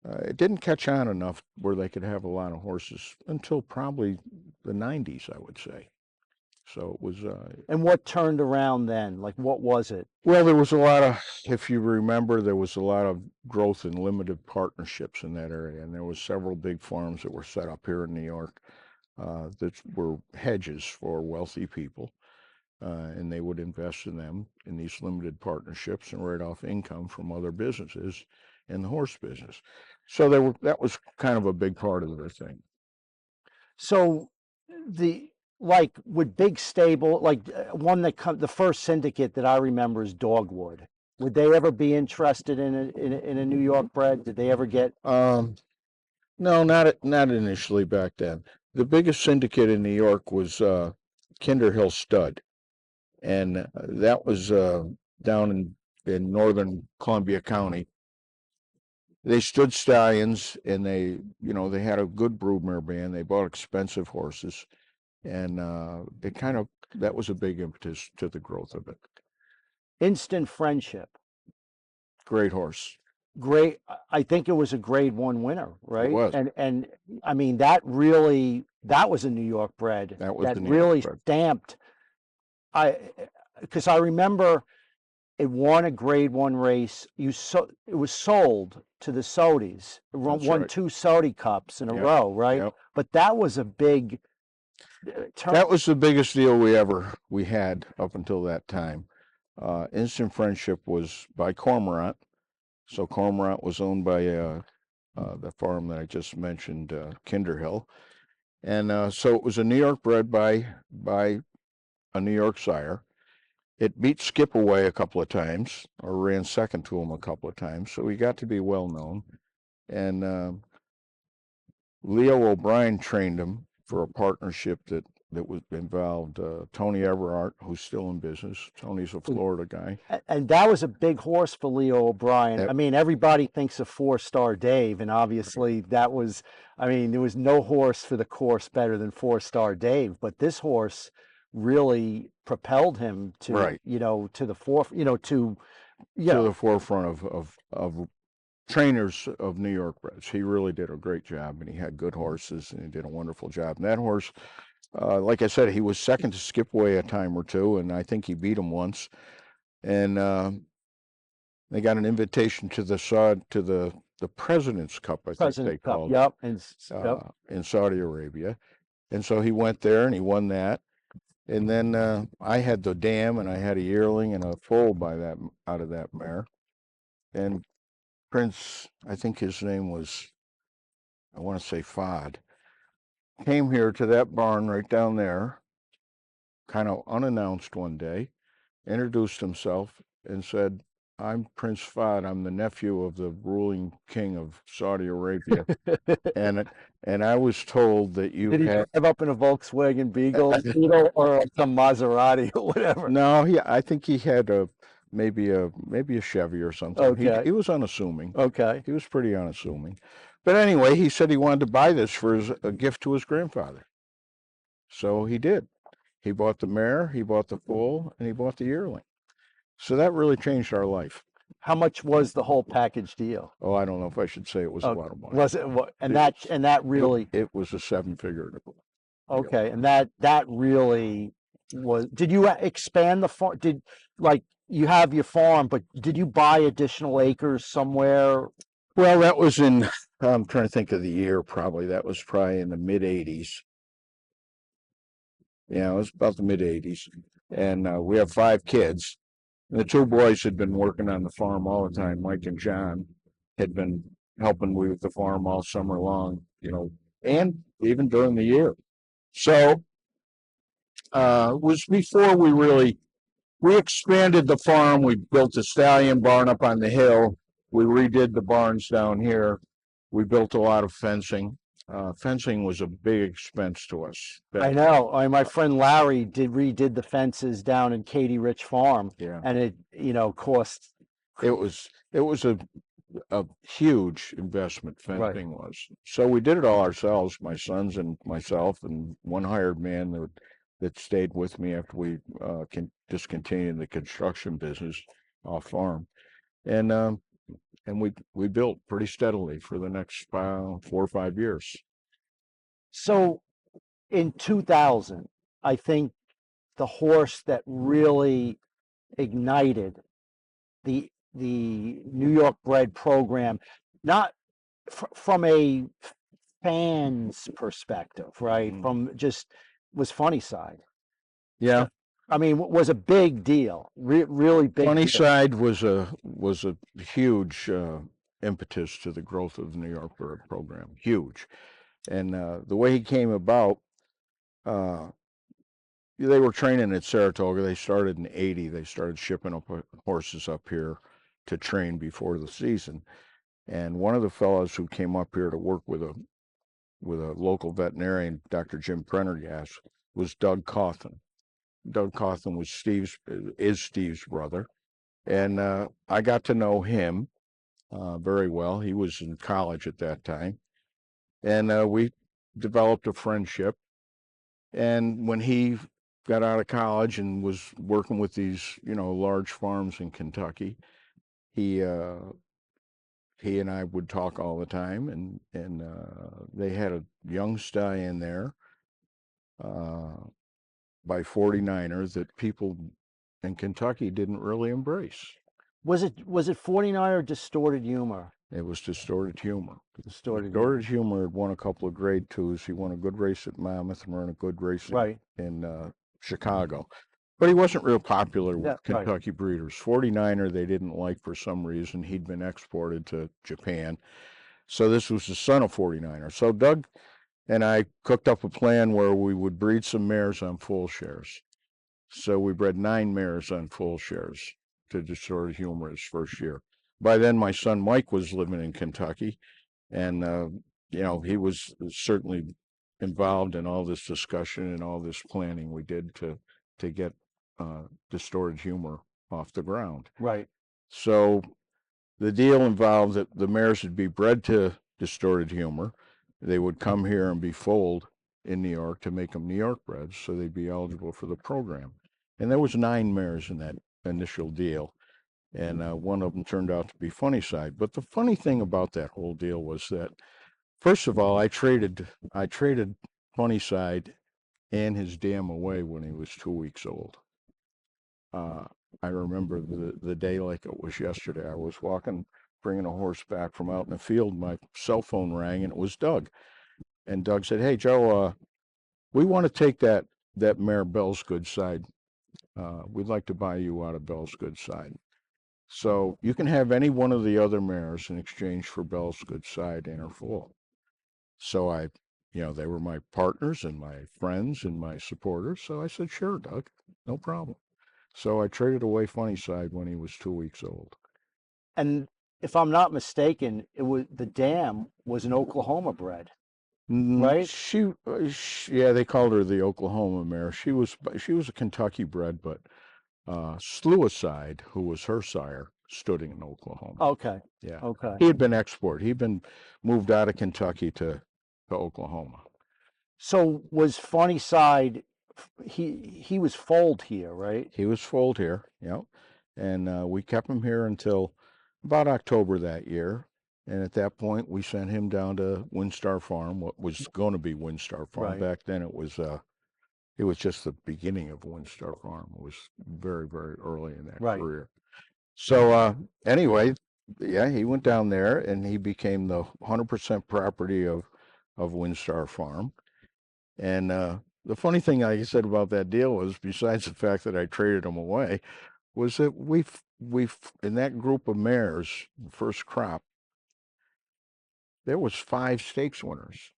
it didn't catch on enough where they could have a lot of horses until probably the 90s, I would say. So it was. And what turned around then? Like, what was it? Well, there was a lot of, if you remember, there was a lot of growth in limited partnerships in that area, and there was several big farms that were set up here in New York that were hedges for wealthy people, and they would invest in them in these limited partnerships and write off income from other businesses in the horse business. So that was kind of a big part of the thing. So like with big stable, like the first syndicate that I remember is Dogwood. Would they ever be interested in a New York bred? Did they ever get? No, not initially back then. The biggest syndicate in New York was Kinderhill Stud, and that was down in northern Columbia County. They stood stallions, and they had a good broodmare band. They bought expensive horses, and that was a big impetus to the growth of it. Instant Friendship. Great horse. Great. I think it was a grade 1 winner, right? It was. And I mean, that was a New York bred. That was the New really York bred. Stamped. Because I remember it won a grade 1 race. It was sold to the Sodis. It won right. 2 Sodi Cups in a row, right? Yep. But that was a big. That was the biggest deal we had up until that time. Instant Friendship was by Cormorant. So Cormorant was owned by the farm that I just mentioned, Kinderhill. And so it was a New York bred by a New York sire. It beat Skip Away a couple of times, or ran second to him a couple of times. So he got to be well known. And Leo O'Brien trained him for a partnership that was involved Tony Everhart, who's still in business. Tony's a Florida guy. And that was a big horse for Leo O'Brien. I mean, everybody thinks of 4-Star Dave, and obviously there was no horse for the course better than 4-Star Dave, but this horse really propelled him to, Right. To the forefront, to the forefront of trainers of New York breds. He really did a great job, and he had good horses, and he did a wonderful job. And that horse, like I said, he was second to Skip Away a time or two, and I think he beat him once. And they got an invitation to the President's Cup, I think they called it. In Saudi Arabia. And so he went there and he won that. And then I had the dam, and I had a yearling and a foal out of that mare. And Prince, I think his name was, I want to say Fod, came here to that barn right down there, kind of unannounced one day, introduced himself and said, "I'm Prince Fahd. I'm the nephew of the ruling king of Saudi Arabia." and I was told that you Did he drive up in a Volkswagen Beetle or some Maserati or whatever? No, I think he had maybe a Chevy or something. Okay. He was unassuming. Okay. He was pretty unassuming. But anyway, he said he wanted to buy this for a gift to his grandfather. So he did. He bought the mare, he bought the foal, and he bought the yearling. So that really changed our life. How much was the whole package deal? Oh, I don't know if I should say it was a lot of money. Was it? And that really. It was a seven-figure. Okay, and that really was. Did you expand the farm? Like you have your farm, but did you buy additional acres somewhere? Well, that was in. I'm trying to think of the year. Probably that was probably in the mid '80s. Yeah, it was about the mid '80s, and we have 5 kids. And the 2 boys had been working on the farm all the time. Mike and John had been helping me with the farm all summer long, and even during the year. So it was before we expanded the farm. We built a stallion barn up on the hill. We redid the barns down here. We built a lot of fencing. Fencing was a big expense to us. I know. My friend Larry redid the fences down in Katy Rich Farm, Yeah, and it cost. it was a huge investment. Right. Fencing was. So we did it all ourselves, my sons and myself, and one hired man that stayed with me after we discontinued the construction business off farm, and we built pretty steadily for the next 4 or 5 years. So in 2000, I think the horse that really ignited the New York bred program, not from a fan's perspective, right? Mhm. From just was Funny Side. Yeah, I mean, was a big deal, really big. Funny deal. Side was a huge impetus to the growth of the New York Bird program. Huge, and the way he came about, they were training at Saratoga. They started in '80. They started shipping up horses up here to train before the season. And one of the fellows who came up here to work with a local veterinarian, Dr. Jim Prendergast, was Doug Cawthon. Doug Cawthon was Steve's brother, and I got to know him very well. He was in college at that time, and we developed a friendship. And when he got out of college and was working with these, large farms in Kentucky, he and I would talk all the time, and they had a young stallion there by 49ers that people in Kentucky didn't really embrace. Was it 49 or Distorted Humor? It was Distorted Humor. Distorted Humor had won a couple of grade 2s. He won a good race at Monmouth and ran a good race Right. in Chicago. But he wasn't real popular with Yeah, right. Kentucky breeders. 49er they didn't like for some reason. He'd been exported to Japan. So this was the son of 49er. So Doug and I cooked up a plan where we would breed some mares on full shares. So we bred 9 mares on full shares to Distorted Humor his first year. By then, my son Mike was living in Kentucky, and he was certainly involved in all this discussion and all this planning we did to get Distorted Humor off the ground. Right. So the deal involved that the mares would be bred to Distorted Humor. They would come here and be foaled in New York to make them New York breds, so they'd be eligible for the program. And there was 9 mares in that initial deal, and one of them turned out to be Funny Side. But the funny thing about that whole deal was that, first of all, I traded Funny Side and his dam away when he was 2 weeks old. I remember the day like it was yesterday. I was walking, bringing a horse back from out in the field. My cell phone rang, and it was Doug. And Doug said, "Hey, Joe, we want to take that mare Bell's Good Side. We'd like to buy you out of Bell's Good Side. So you can have any one of the other mares in exchange for Bell's Good Side and her foal." So they were my partners and my friends and my supporters. So I said, "Sure, Doug, no problem." So I traded away Funny Side when he was 2 weeks old. And if I'm not mistaken, the dam was an Oklahoma bred, right? Yeah, they called her the Oklahoma mare. She was a Kentucky bred, but Sluicide, who was her sire, stood in Oklahoma. Okay. Yeah. Okay. He had been exported. He'd been moved out of Kentucky to Oklahoma. So was Funny Side, he was foaled here, right? He was foaled here, and we kept him here until about October that year. And at that point, we sent him down to Windstar Farm, what was going to be Windstar Farm. Right. Back then, it was just the beginning of Windstar Farm. It was very, very early in that Right. career. So anyway, yeah, he went down there and he became the 100% property of Windstar Farm. And the funny thing, like I said about that deal was, besides the fact that I traded him away, was that we've in that group of mares, the first crop, there was 5 stakes winners.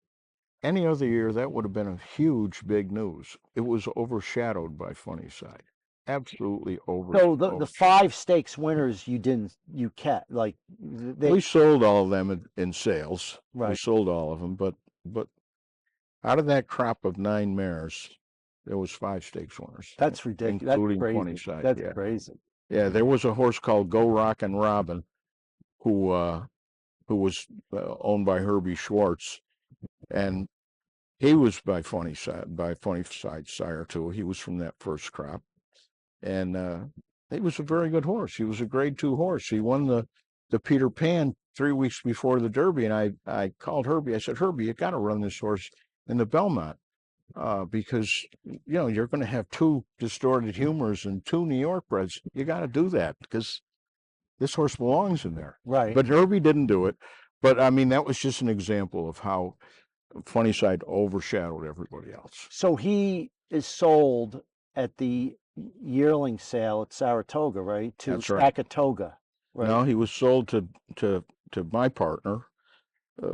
Any other year, that would have been a huge, big news. It was overshadowed by Funny Side. Absolutely So the 5 stakes winners you kept, like we sold all of them in sales. We right. sold all of them, but out of that crop of 9 mares, there was 5 stakes winners. That's ridiculous. Including That's Funny crazy. Side. That's Yeah. crazy. Yeah, there was a horse called Go Rockin' Robin, who was owned by Herbie Schwartz, and he was by Funny Side sire too. He was from that first crop, and he was a very good horse. He was a Grade 2 horse. He won the Peter Pan 3 weeks before the Derby, and I called Herbie. I said, Herbie, you got to run this horse in the Belmont. Because you're going to have 2 distorted humors and 2 New York breds. You got to do that because this horse belongs in there. Right. But Herbie didn't do it. But I mean, that was just an example of how Funny Side overshadowed everybody else. So he is sold at the yearling sale at Saratoga, right? To That's right. Saratoga. Right. No, he was sold to my partner.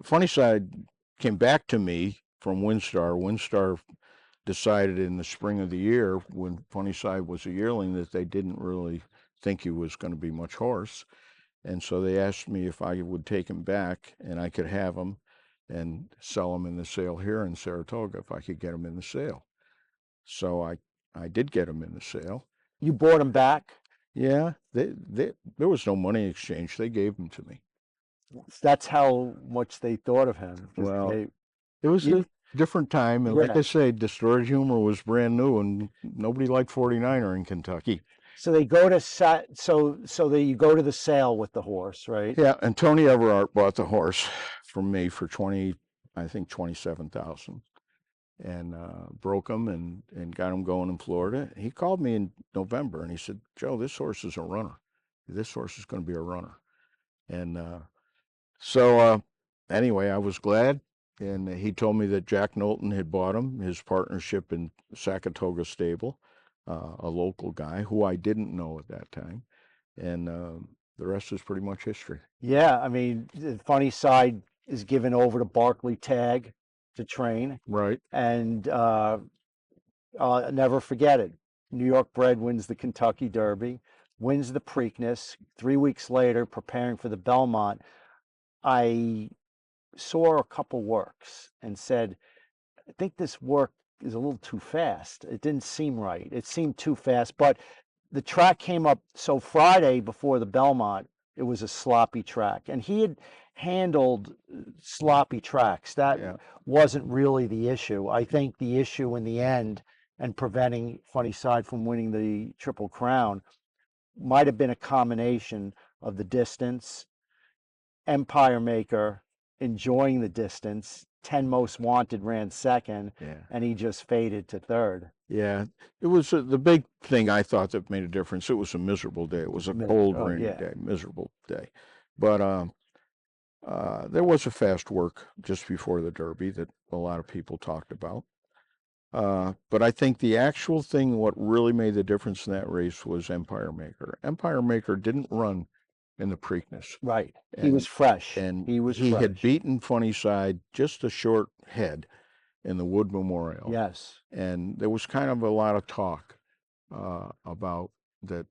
Funny Side came back to me from Windstar. Windstar decided in the spring of the year, when Funny Side was a yearling, that they didn't really think he was going to be much horse. And so they asked me if I would take him back and I could have him and sell him in the sale here in Saratoga if I could get him in the sale. So I did get him in the sale. You bought him back? Yeah, there was no money exchange. They gave him to me. That's how much they thought of him. Well, it was a different time. And like I say, distorted humor was brand new and nobody liked 49er in Kentucky. So they go to you go to the sale with the horse, right? Yeah, and Tony Everart bought the horse from me for $27,000, and broke him and got him going in Florida. He called me in November and he said, Joe, this horse is a runner. This horse is going to be a runner. And so anyway, I was glad. And he told me that Jack Knowlton had bought him, his partnership in Saratoga Stable, a local guy who I didn't know at that time. And the rest is pretty much history. Yeah, I mean, the Funny Side is given over to Barkley Tag to train. Right. And I'll never forget it. New York bred wins the Kentucky Derby, wins the Preakness. 3 weeks later, preparing for the Belmont, I saw a couple works and said, I think this work is a little too fast. It didn't seem right. It seemed too fast, but the track came up. So Friday before the Belmont, it was a sloppy track, and he had handled sloppy tracks. That wasn't really the issue. I think the issue in the end and preventing Funny Side from winning the Triple Crown might have been a combination of the distance, Empire Maker enjoying the distance, 10 Most Wanted ran second, and he just faded to third. Yeah, it was the big thing I thought that made a difference. It was a miserable day. It was a cold, rainy day, miserable day. But there was a fast work just before the Derby that a lot of people talked about. But I think the actual thing, what really made the difference in that race was Empire Maker. Empire Maker didn't run in the Preakness. Right. He was fresh. And he had beaten Funny Side just a short head in the Wood Memorial. Yes. And there was kind of a lot of talk about that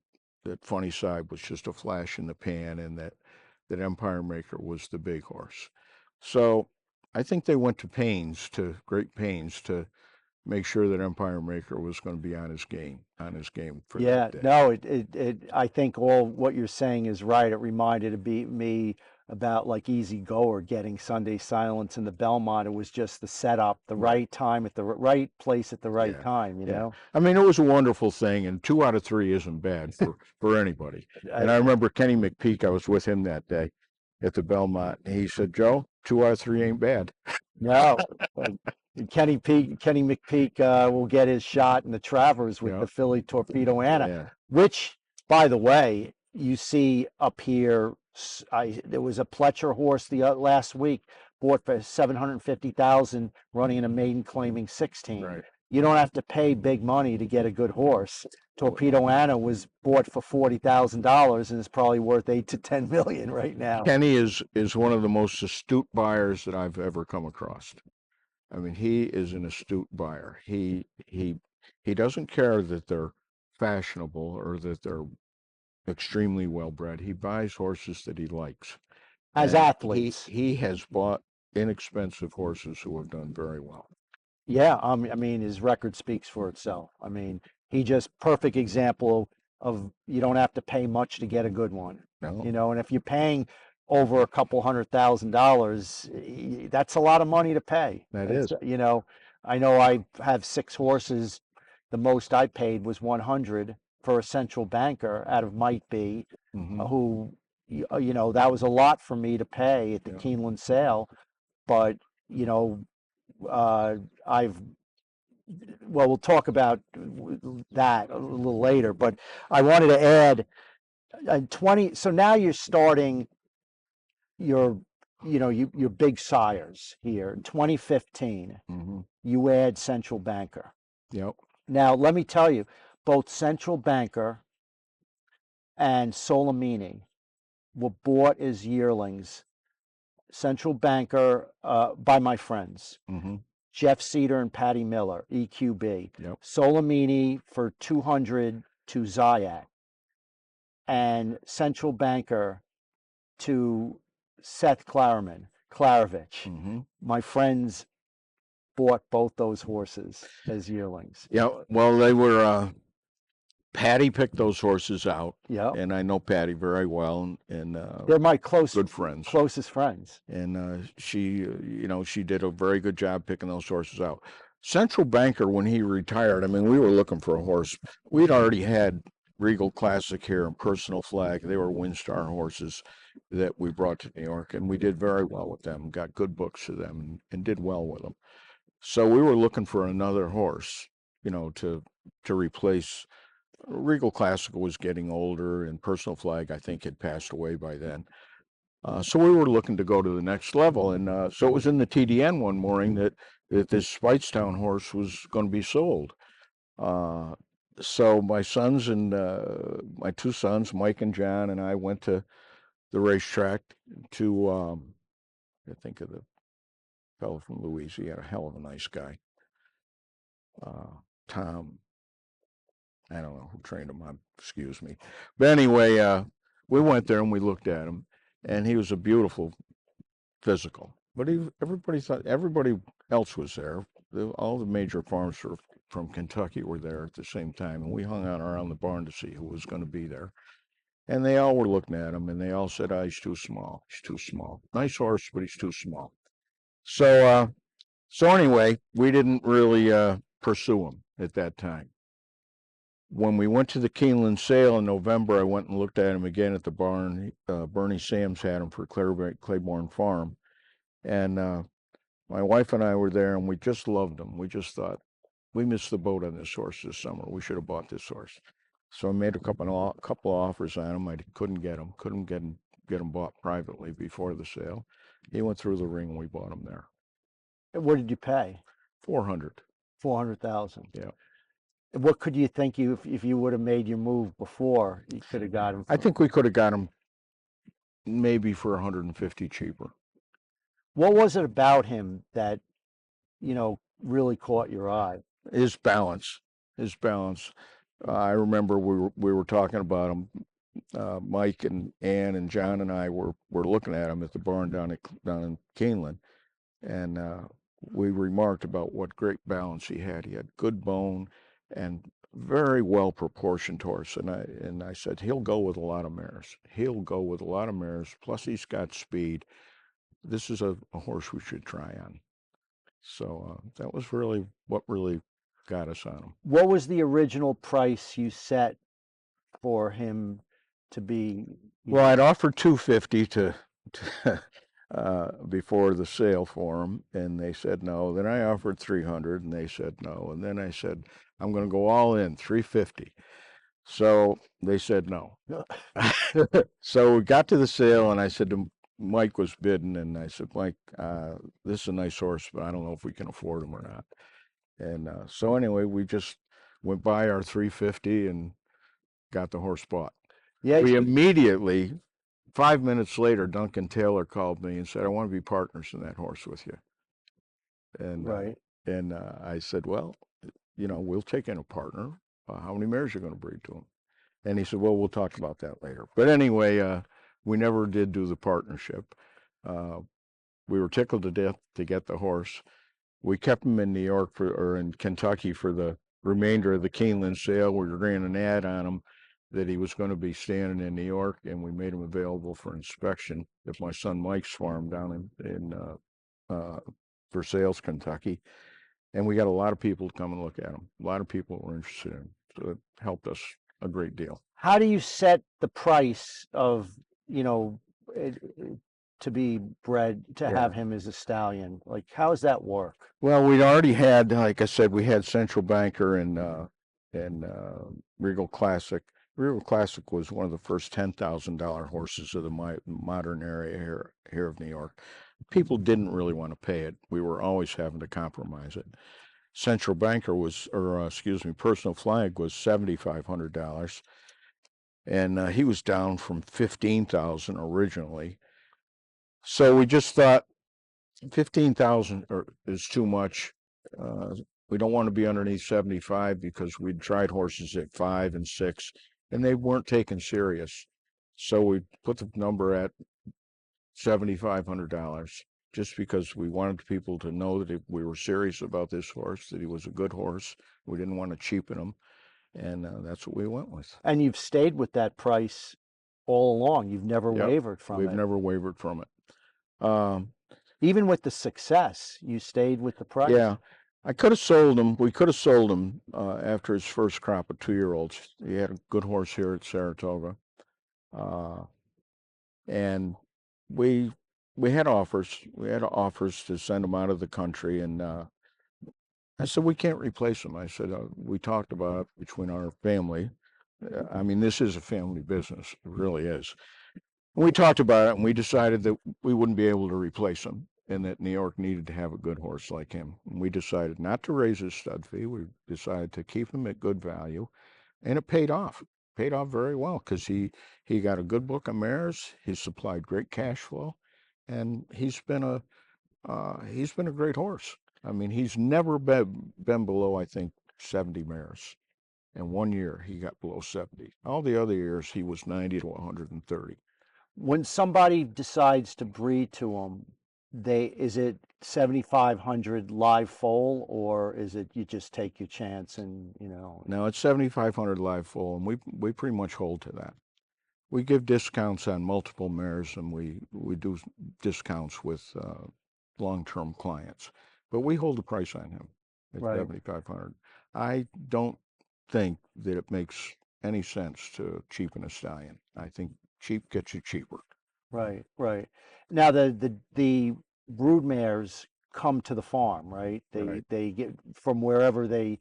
Funny Side was just a flash in the pan and that Empire Maker was the big horse. So I think they went to great pains to make sure that Empire Maker was going to be on his game for Yeah, that day. no, I think all what you're saying is right. It reminded me about like Easy Goer getting Sunday Silence in the Belmont. It was just the setup, the Right. right time at the right place at the right Yeah, time, you yeah. know? I mean, it was a wonderful thing, and 2 out of 3 isn't bad for anybody. And I I, remember Kenny McPeak. I was with him that day at the Belmont. And he said, "Joe, 2 out of 3 ain't bad." no, uh, Kenny McPeek will get his shot in the Travers with Yeah, the Philly Torpedo Anna, yeah, which, by the way, you see up here. There was a Pletcher horse the last week bought for 750,000, running in a maiden claiming 16. right. You don't have to pay big money to get a good horse. Torpedo Anna was bought for $40,000 and is probably worth 8 to 10 million right now. Kenny is one of the most astute buyers that I've ever come across. I mean, he is an astute buyer. He doesn't care that they're fashionable or that they're extremely well bred. He buys horses that he likes. As And athletes. he has bought inexpensive horses who have done very well. Yeah, I mean, his record speaks for itself. I mean, he just perfect example of you don't have to pay much to get a good one, No, you know. And if you're paying over a couple $100,000, that's a lot of money to pay. that It's, is. you know, I know I have 6 horses. The most I paid was 100 for a central banker out of Might Be, Mhm. who, you know, that was a lot for me to pay at the Yeah. Keeneland sale, but you know, I've well, we'll talk about that a little later, but I wanted to add 20. So now you're starting your, you know, your big sires here. In 2015, Mhm. you add Central Banker. Yep. Now, let me tell you, both Central Banker and Solomini were bought as yearlings. Central Banker by my friends. Mhm. Jeff Cedar and Patty Miller, EQB. Yep. Solomini for 200 to Zayat. And Central Banker to Seth Klarovich. Mhm. My friends bought both those horses as yearlings. Yeah. Well, they were. Patty picked those horses out, Yeah, and I know Patty very well, and they're my good friends. closest friends. And she, you know, she did a very good job picking those horses out. Central Banker, when he retired, I mean, we were looking for a horse. We'd already had Regal Classic here and Personal Flag. They were Windstar horses that we brought to New York, and we did very well with them. Got good books to them, and did well with them. So we were looking for another horse, you know, to replace. Regal Classic was getting older, and Personal Flag, I think, had passed away by then. So we were looking to go to the next level, and so it was in the TDN one morning that this Speightstown horse was going to be sold. So my sons and my 2 sons, Mike and John, and I went to the racetrack to I think of the fellow from Louisiana, a hell of a nice guy, Tom. I don't know who trained him. Excuse me, but anyway, we went there and we looked at him, and he was a beautiful physical. But everybody else was there. All the major farms from Kentucky were there at the same time, and we hung out around the barn to see who was going to be there. And they all were looking at him, and they all said, "Oh, he's too small. He's too small. Nice horse, but he's too small." So anyway, we didn't really pursue him at that time. When we went to the Keeneland sale in November, I went and looked at him again at the barn. Bernie Sams had him for Claiborne Farm. And my wife and I were there, and we just loved him. We just thought, we missed the boat on this horse this summer. We should have bought this horse. So I made a couple of offers on him. I couldn't get him bought privately before the sale. He went through the ring, and we bought him there. What did you pay? 400. 400,000. Yeah. What could you think if you would have made your move before, you could have got him? I think we could have got him maybe for 150 cheaper. What was it about him that, you know, really caught your eye? His balance. I remember we were talking about him. Mike and Ann and John and I were looking at him at the barn down in Keeneland, and we remarked about what great balance he had. He had good bone and very well proportioned horse. And I said, he'll go with a lot of mares. He'll go with a lot of mares. Plus he's got speed. This is a horse we should try on. So that was really what really got us on him. What was the original price you set for him to be? Well, I'd offered 250 to before the sale for him, and they said no. Then I offered 300, and they said no. And then I said, I'm going to go all in, 350. So they said no. So we got to the sale, and I said to Mike was bidding, and I said, Mike, this is a nice horse, but I don't know if we can afford him or not. And so anyway, we just went by our 350 and got the horse bought. Yeah, We immediately, 5 minutes later, Duncan Taylor called me and said, I want to be partners in that horse with you. And right. I said, well, we'll take in a partner. How many mares are you going to breed to him? And he said, well, we'll talk about that later. But anyway, we never did do the partnership. We were tickled to death to get the horse. We kept him in New York or in Kentucky for the remainder of the Keeneland sale. We ran an ad on him that he was going to be standing in New York, and we made him available for inspection at my son Mike's farm down in Versailles, Kentucky. And we got a lot of people to come and look at him. A lot of people were interested in him. So it helped us a great deal. How do you set the price of, to be bred, to have him as a stallion? Like, how does that work? Well, we'd already had, like I said, we had Central Banker and Regal Classic. Regal Classic was one of the first $10,000 horses of the modern area here of New York. People didn't really want to pay it. We were always having to compromise it. Central Banker Personal Flag was $7,500, and he was down from $15,000 originally. So we just thought 15,000 is too much. We don't want to be underneath 75 because we'd tried horses at 5 and 6, and they weren't taken serious. So we put the number at $7,500, just because we wanted people to know that we were serious about this horse, that he was a good horse. We didn't want to cheapen him, and that's what we went with. And you've stayed with that price all along. You've never wavered from it. We've never wavered from it. Even with the success, you stayed with the price. Yeah. I could have sold him. We could have sold him after his first crop of 2-year-olds. He had a good horse here at Saratoga. And we had offers. We had offers to send him out of the country. And I said, we can't replace him. I said, we talked about it between our family. I mean, this is a family business. It really is. And we talked about it, and we decided that we wouldn't be able to replace him, and that New York needed to have a good horse like him. And we decided not to raise his stud fee. We decided to keep him at good value, and it paid off. Paid off very well because he got a good book of mares. He supplied great cash flow, and he's been a great horse. I mean, he's never been below, I think, 70 mares. And 1 year he got below 70. All the other years he was 90 to 130. When somebody decides to breed to them, is it 7,500 live foal, or is it you just take your chance and No, it's 7,500 live foal, and we pretty much hold to that. We give discounts on multiple mares, and we do discounts with long-term clients, but we hold the price on him at Right. 7,500. I don't think that it makes any sense to cheapen a stallion. I think cheap gets you cheaper. Right. Now the brood mares come to the farm, right? They get from wherever they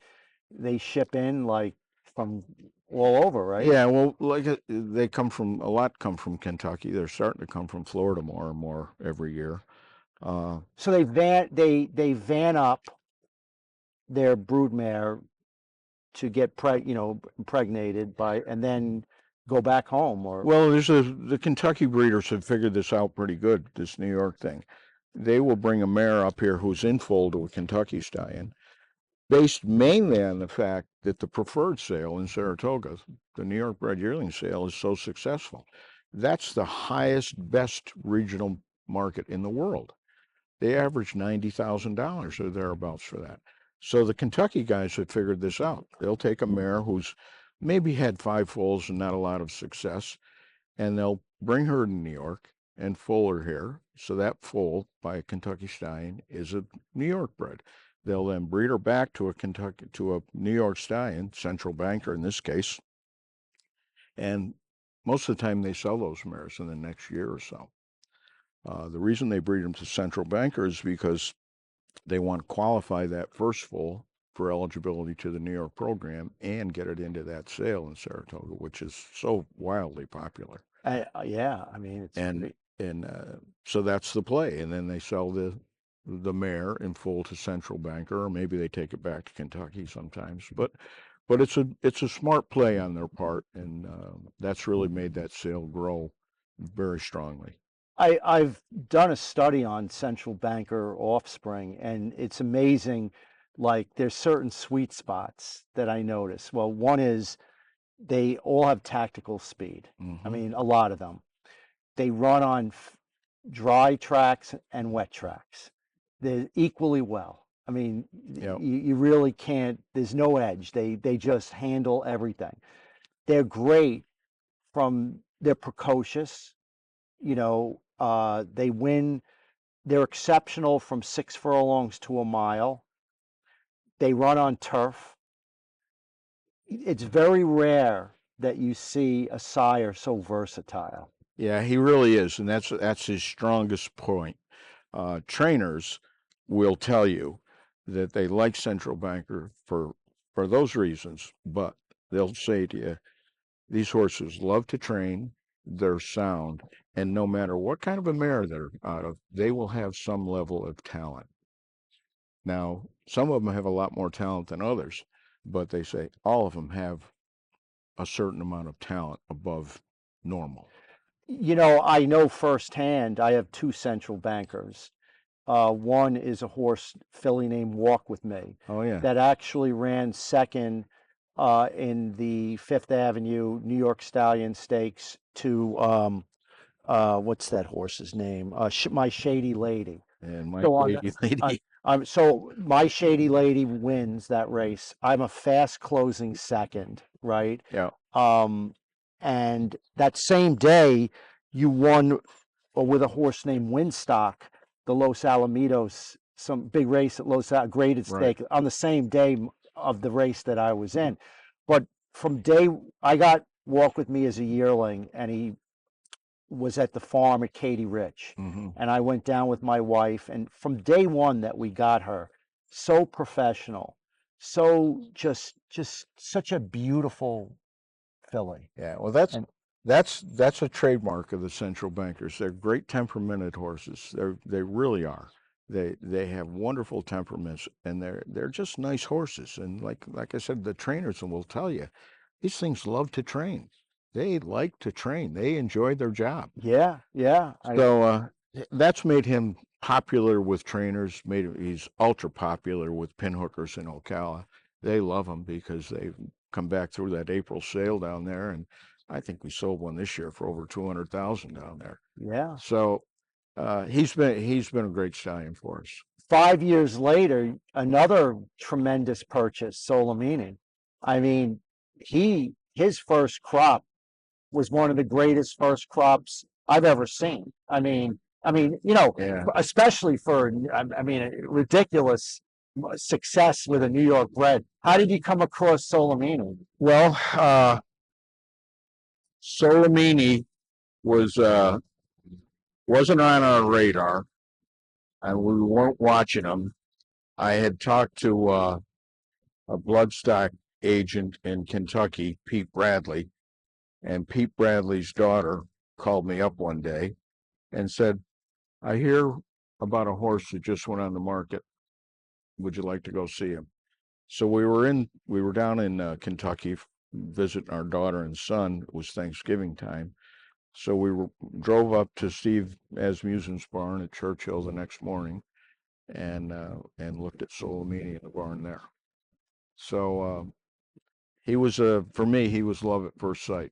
ship in, like from all over, right? Yeah, well, like they a lot come from Kentucky. They're starting to come from Florida more and more every year. So they van up their broodmare to get impregnated and then go back home, or well, the Kentucky breeders have figured this out pretty good, this New York thing. They will bring a mare up here who's in foal to a Kentucky stallion, based mainly on the fact that the preferred sale in Saratoga, the New York bred yearling sale, is so successful. That's the highest, best regional market in the world. they average $90,000 or thereabouts for that. So the Kentucky guys have figured this out. They'll take a mare who's maybe had 5 foals and not a lot of success, and they'll bring her to New York and foal her here. So that foal by a Kentucky stallion is a New York bred. They'll then breed her back to a New York stallion, Central Banker in this case, and most of the time they sell those mares in the next year or so. The reason they breed them to Central Banker is because they want to qualify that first foal for eligibility to the New York program and get it into that sale in Saratoga, which is so wildly popular. Yeah, I mean, it's And pretty- so that's the play. And then they sell the mare in full to Central Banker, or maybe they take it back to Kentucky sometimes. But it's a smart play on their part, and that's really made that sale grow very strongly. I've done a study on Central Banker offspring, and it's amazing. Like, there's certain sweet spots that I notice. Well, one is they all have tactical speed. I Mhm. mean, a lot of them. They run on dry tracks and wet tracks. They're equally well. I mean, Yep. you really can't, there's no edge. They just handle everything. They're great they're precocious, they win, they're exceptional from 6 furlongs to a mile. They run on turf. It's very rare that you see a sire so versatile. Yeah, he really is, and that's his strongest point. Trainers will tell you that they like Central Banker for those reasons, but they'll say to you, these horses love to train, they're sound, and no matter what kind of a mare they're out of, they will have some level of talent. Now, some of them have a lot more talent than others, but they say all of them have a certain amount of talent above normal. I know firsthand, I have two Central Bankers. One is a horse filly named Walk With Me Oh yeah. that actually ran second in the Fifth Avenue New York Stallion Stakes to what's that horse's name? My Shady Lady. And my So lady lady. so my Shady Lady wins that race. I'm a fast closing second, right? Yeah. And that same day, you won with a horse named Winstock, the Los Alamitos, some big race at graded Right. stake on the same day of the race that I was in. But I got Walk With Me as a yearling, and he was at the farm at Katy Rich. Mm-hmm. And I went down with my wife, and from day one that we got her, so professional, so just such a beautiful filly. Yeah. Well, And that's a trademark of the Central Bankers. They're great temperamented horses. They really are. They have wonderful temperaments, and they're just nice horses. And like I said, the trainers will tell you, these things love to train. They like to train. They enjoy their job. yeah, So that's made him popular with trainers. He's ultra popular with pinhookers in Ocala. They love him because they've come back through that April sale down there, and I think we sold one this year for over 200,000 down there. yeah. So he's been a great stallion for us. 5 years later, another tremendous purchase, Solomini. I mean, his first crop was one of the greatest first crops I've ever seen. Yeah. Especially for, a ridiculous success with a New York bred. How did you come across Solomini? Well, Solomini was wasn't on our radar, and we weren't watching him. I had talked to a bloodstock agent in Kentucky, Pete Bradley, and Pete Bradley's daughter called me up one day and said, I hear about a horse that just went on the market. Would you like to go see him? So we were down in Kentucky visiting our daughter and son. It was Thanksgiving time. So drove up to Steve Asmussen's barn at Churchill the next morning and looked at Solomini in the barn there. So he was for me, he was love at first sight.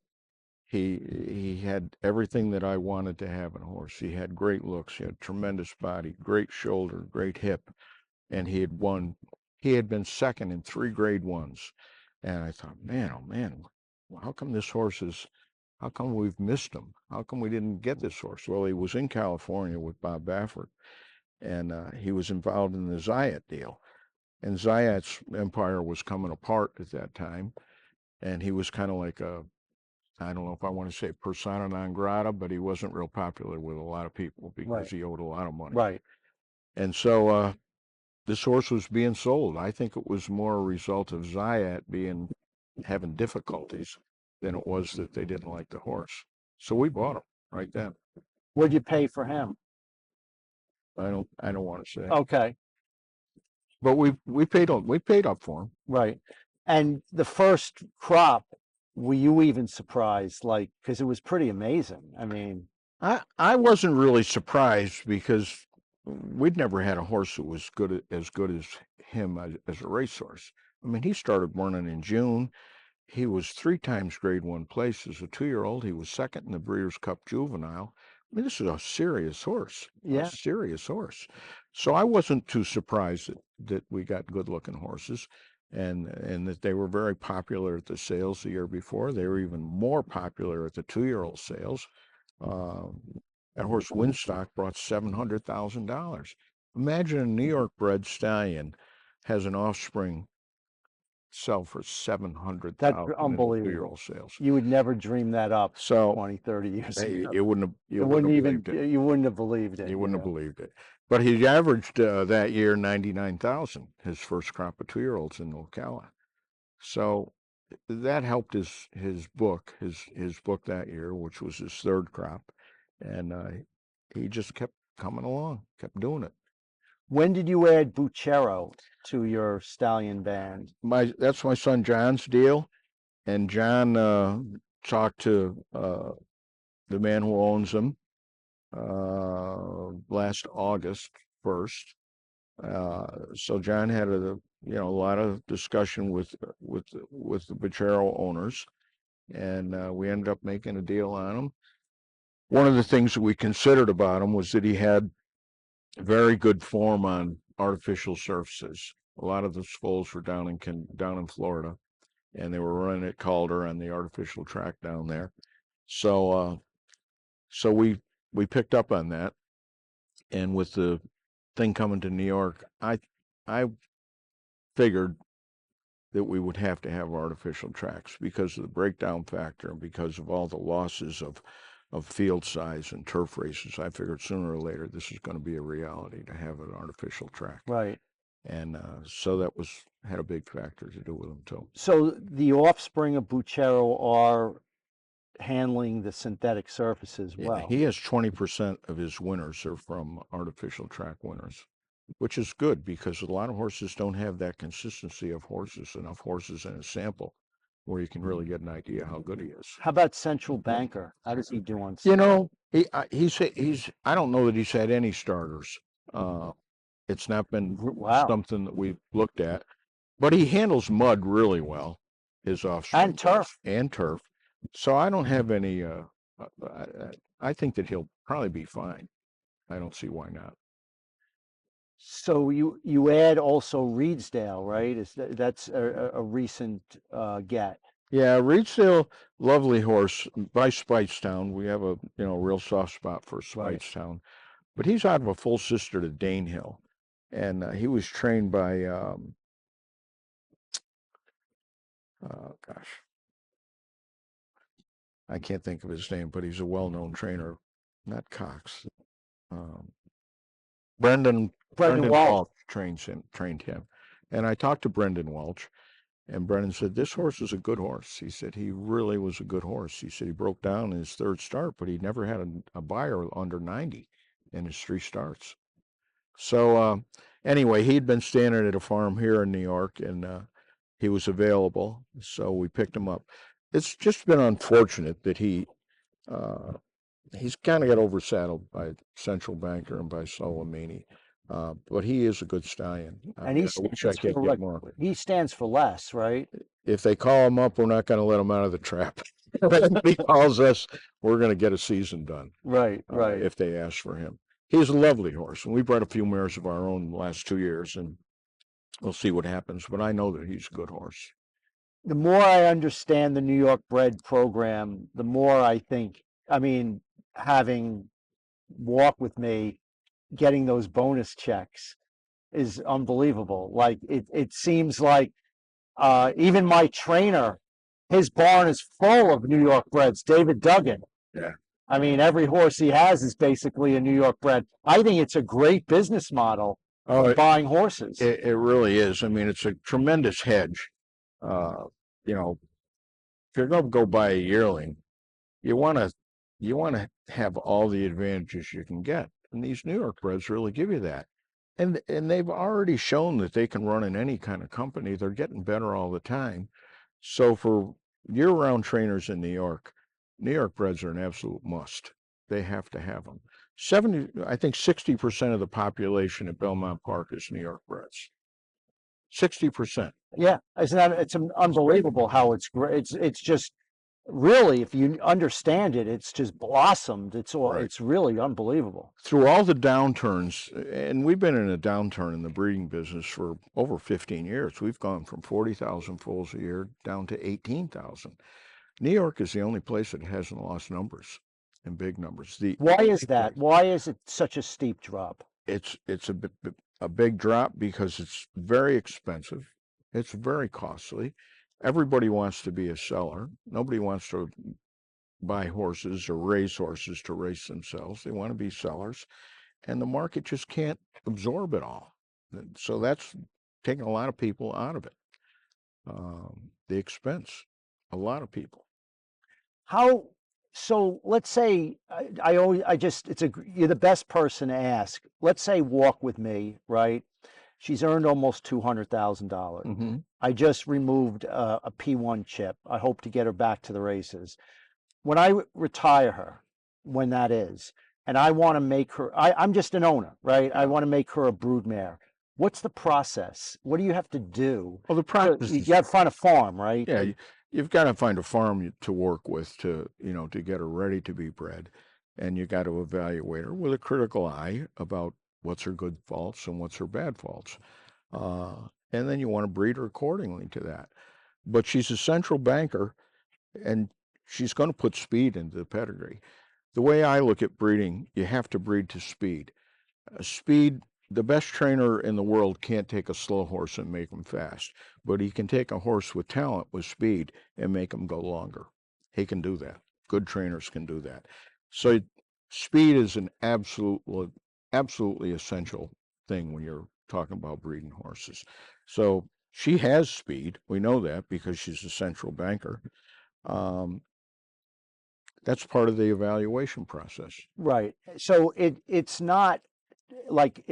He had everything that I wanted to have in a horse. He had great looks. He had tremendous body, great shoulder, great hip, and he had won. He had been second in 3 Grade Ones, and I thought, man, oh man, how come this horse is? How come we've missed him? How come we didn't get this horse? Well, he was in California with Bob Baffert, and he was involved in the Zayat deal. And Zayat's empire was coming apart at that time, and he was kind of like a, I don't know if I want to say persona non grata, but he wasn't real popular with a lot of people because Right. he owed a lot of money. Right. And so this horse was being sold. I think it was more a result of Zayat having difficulties than it was that they didn't like the horse. So we bought him right then. What'd you pay for him? I don't want to say, Okay. but we paid up for him. Right. And the first crop, were you even surprised? Like, because it was pretty amazing. I mean, I wasn't really surprised because we'd never had a horse that was as good as him as a racehorse. I mean, he started running in June. He was 3 times Grade 1 place as a 2-year-old. He was second in the Breeders' Cup Juvenile. I mean, this is a serious horse. Yeah. A serious horse. So I wasn't too surprised that we got good-looking horses and that they were very popular at the sales the year before. They were even more popular at the 2-year-old sales. That horse Winstock brought $700,000. Imagine a New York bred stallion has an offspring sell for $700,000 that's in the unbelievable. 2-year-old sales. You would never dream that up So 20, 30 years ago. you wouldn't have You wouldn't even, believed it. you wouldn't have believed it. You wouldn't have believed it. But he averaged that year 99,000, his first crop of 2-year-olds in Ocala. So that helped his book that year, which was his 3rd crop, and he just kept coming along, kept doing it. When did you add Bucchero to your stallion band? That's my son John's deal, and John talked to the man who owns him last August 1st. So John had a lot of discussion with the Bucchero owners, and we ended up making a deal on him. One of the things that we considered about him was that he had very good form on artificial surfaces. A lot of the foals were down in Florida, and they were running at Calder on the artificial track down there. So we picked up on that, and with the thing coming to New York, I figured that we would have to have artificial tracks because of the breakdown factor and because of all the losses of field size and turf races. I figured sooner or later this is going to be a reality to have an artificial track. Right. And so that had a big factor to do with them too. So the offspring of Bucchero are handling the synthetic surfaces Yeah, well. he has 20% of his winners are from artificial track winners, which is good because a lot of horses don't have that consistency of enough horses in a sample where you can really get an idea how good he is. How about Central Banker? How does he do on? I don't know that he's had any starters. It's not been Wow. something that we've looked at, but he handles mud really well, his offspring. And turf. So I don't have any, I think that he'll probably be fine. I don't see why not. So you add also Redesdale, right? That's a recent get. Yeah, Redesdale, lovely horse by Spitestown. We have a real soft spot for Spitestown, but he's out of a full sister to Danehill, and he was trained by I can't think of his name, but he's a well-known trainer. Not Cox. Brendan Walsh trained him. And I talked to Brendan Walsh, and Brendan said, this horse is a good horse. He said he really was a good horse. He said he broke down in his 3rd start, but he never had a buyer under 90 in his 3 starts. So anyway, he'd been standing at a farm here in New York, and he was available, so we picked him up. It's just been unfortunate that he's kind of got oversaddled by Central Banker and by Solomini. But he is a good stallion. And I wish I could get more. He stands for less, right? If they call him up, we're not going to let him out of the trap. If anybody calls us, we're going to get a season done Right, right. if they ask for him. He's a lovely horse, and we bred a few mares of our own the last 2 years, and we'll see what happens. But I know that he's a good horse. The more I understand the New York bred program, the more I think, I mean, having Walk with me, getting those bonus checks is unbelievable. Like it seems like even my trainer, his barn is full of New York breds. David Duggan. Yeah. I mean, every horse he has is basically a New York bred. I think it's a great business model Oh, for buying horses. it really is. I mean, it's a tremendous hedge. You know, if you're going to go buy a yearling, you want to have all the advantages you can get, and these New York breds really give you that. And they've already shown that they can run in any kind of company. They're getting better all the time. So for year-round trainers in New York breds are an absolute must. They have to have them. I think 60% of the population at Belmont Park is New York breds. 60%. Yeah, it's unbelievable how it's great. It's just really, if you understand it, it's just blossomed. Right. It's really unbelievable. Through all the downturns, and we've been in a downturn in the breeding business for over 15 years. We've gone from 40,000 foals a year down to 18,000. New York is the only place that hasn't lost numbers in big numbers. Why is that? Why is it such a steep drop? It's a big drop because it's very expensive. It's very costly. Everybody wants to be a seller. Nobody wants to buy horses or raise horses to race themselves. They want to be sellers, and the market just can't absorb it all. So that's taking a lot of people out of it. The expense, a lot of people. So let's say you're the best person to ask. Let's say Walk with me, right? She's earned almost $200,000. Mm-hmm. I just removed a P1 chip. I hope to get her back to the races. When I retire her, when that is, and I want to make her, I'm just an owner, right? I want to make her a broodmare. What's the process? What do you have to do? Well, the process You got to find a farm, right? Yeah, you've got to find a farm to work with to get her ready to be bred, and you got to evaluate her with a critical eye about what's her good faults and what's her bad faults, and then you want to breed her accordingly to that. But she's a central banker, and she's going to put speed into the pedigree. The way I look at breeding, you have to breed to speed. The best trainer in the world can't take a slow horse and make him fast, but he can take a horse with talent, with speed, and make him go longer. He can do that. Good trainers can do that. So speed is an absolutely essential thing when you're talking about breeding horses. So she has speed. We know that because she's a central banker. That's part of the evaluation process. Right. So it's not like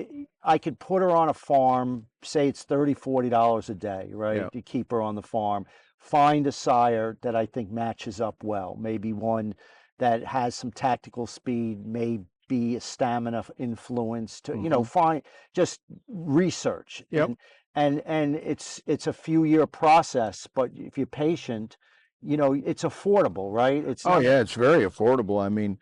I could put her on a farm, say it's $30-$40 a day, right? Yeah. To keep her on the farm, find a sire that I think matches up well, maybe one that has some tactical speed, maybe a stamina influence to, find, just research. Yep. And it's a few year process, but if you're patient, it's affordable, right? It's yeah, it's very affordable. I mean,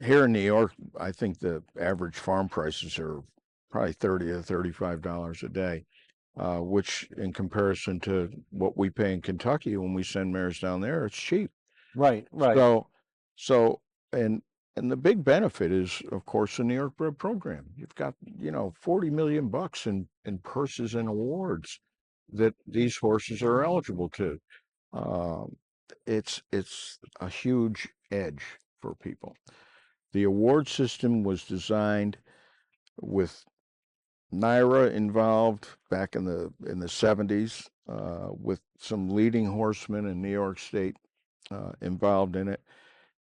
here in New York, I think the average farm prices are probably $30 to $35 a day, which in comparison to what we pay in Kentucky when we send mares down there, it's cheap. Right. So, and the big benefit is, of course, the New York Bred program. You've got, $40 million in purses and awards that these horses are eligible to. It's a huge edge for people. The award system was designed with NYRA involved back in the 70s, with some leading horsemen in New York State involved in it,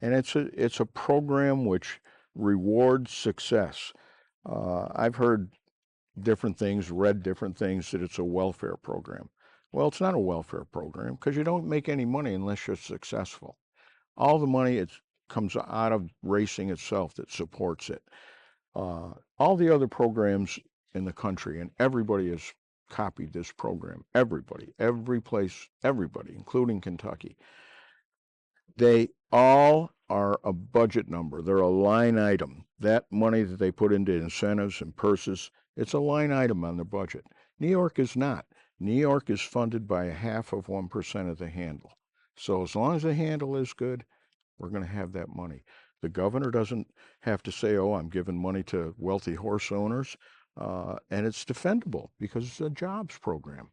and it's a program which rewards success. I've heard different things, read different things, that it's a welfare program. Well, it's not a welfare program because you don't make any money unless you're successful. All the money comes out of racing itself that supports it. All the other programs in the country, and everybody has copied this program. Everybody, every place, everybody, including Kentucky. They all are a budget number. They're a line item. That money that they put into incentives and purses, it's a line item on their budget. New York is not. New York is funded by 0.5% of the handle. So as long as the handle is good, we're going to have that money. The governor doesn't have to say, oh, I'm giving money to wealthy horse owners. And it's defendable because it's a jobs program.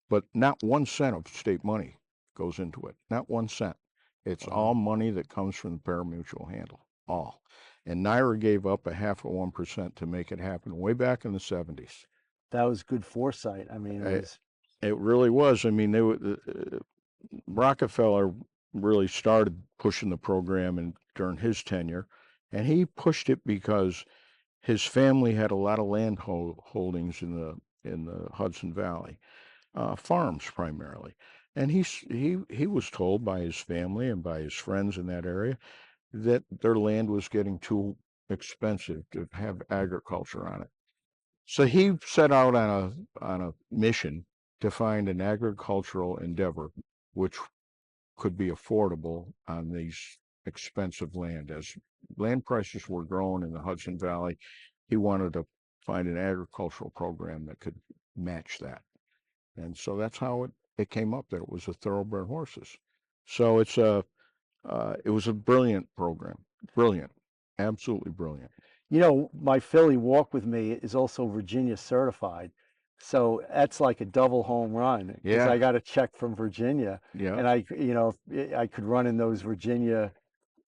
But not 1 cent of state money goes into it. Not 1 cent. It's all money that comes from the parimutuel handle. All. And NYRA gave up 0.5% to make it happen way back in the 70s. That was good foresight. I mean, It really was. I mean, Rockefeller really started pushing the program during his tenure, and he pushed it because his family had a lot of land holdings in the Hudson Valley, farms primarily, and he was told by his family and by his friends in that area that their land was getting too expensive to have agriculture on it. So he set out on a mission to find an agricultural endeavor which could be affordable on these expensive land. As land prices were growing in the Hudson Valley, he wanted to find an agricultural program that could match that. And so that's how it came up that it was a thoroughbred horses. So it was a brilliant program. Brilliant. Absolutely brilliant. you know, my filly Walk With Me is also Virginia certified. So that's like a double home run because Yeah. I got a check from Virginia Yeah. and I could run in those Virginia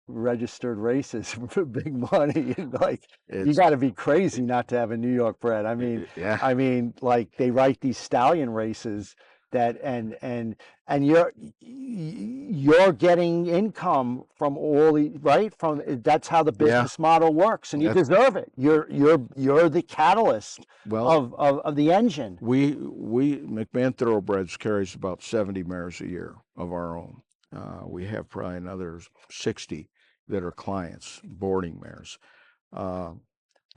registered races for big money. And like, you It's got to be crazy not to have a New York bred. I yeah. mean, like they write these stallion races that and you're getting income from all the right from that's how the Yeah. business model works, and you That's deserve it. You're the catalyst well. of the engine. We McMahon Thoroughbreds carries about 70 mares a year of our own. We have probably another 60 that are clients, boarding mares. The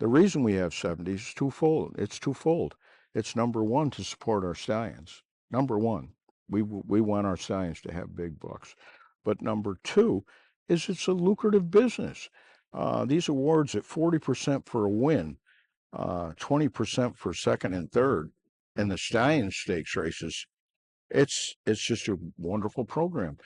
reason we have 70 is twofold. It's twofold. It's number one to support our stallions. Number one, we want our stallions to have big bucks. But number two is it's a lucrative business. These awards at 40% for a win, 20% for second and third, and the stallion stakes races. It's just a wonderful program.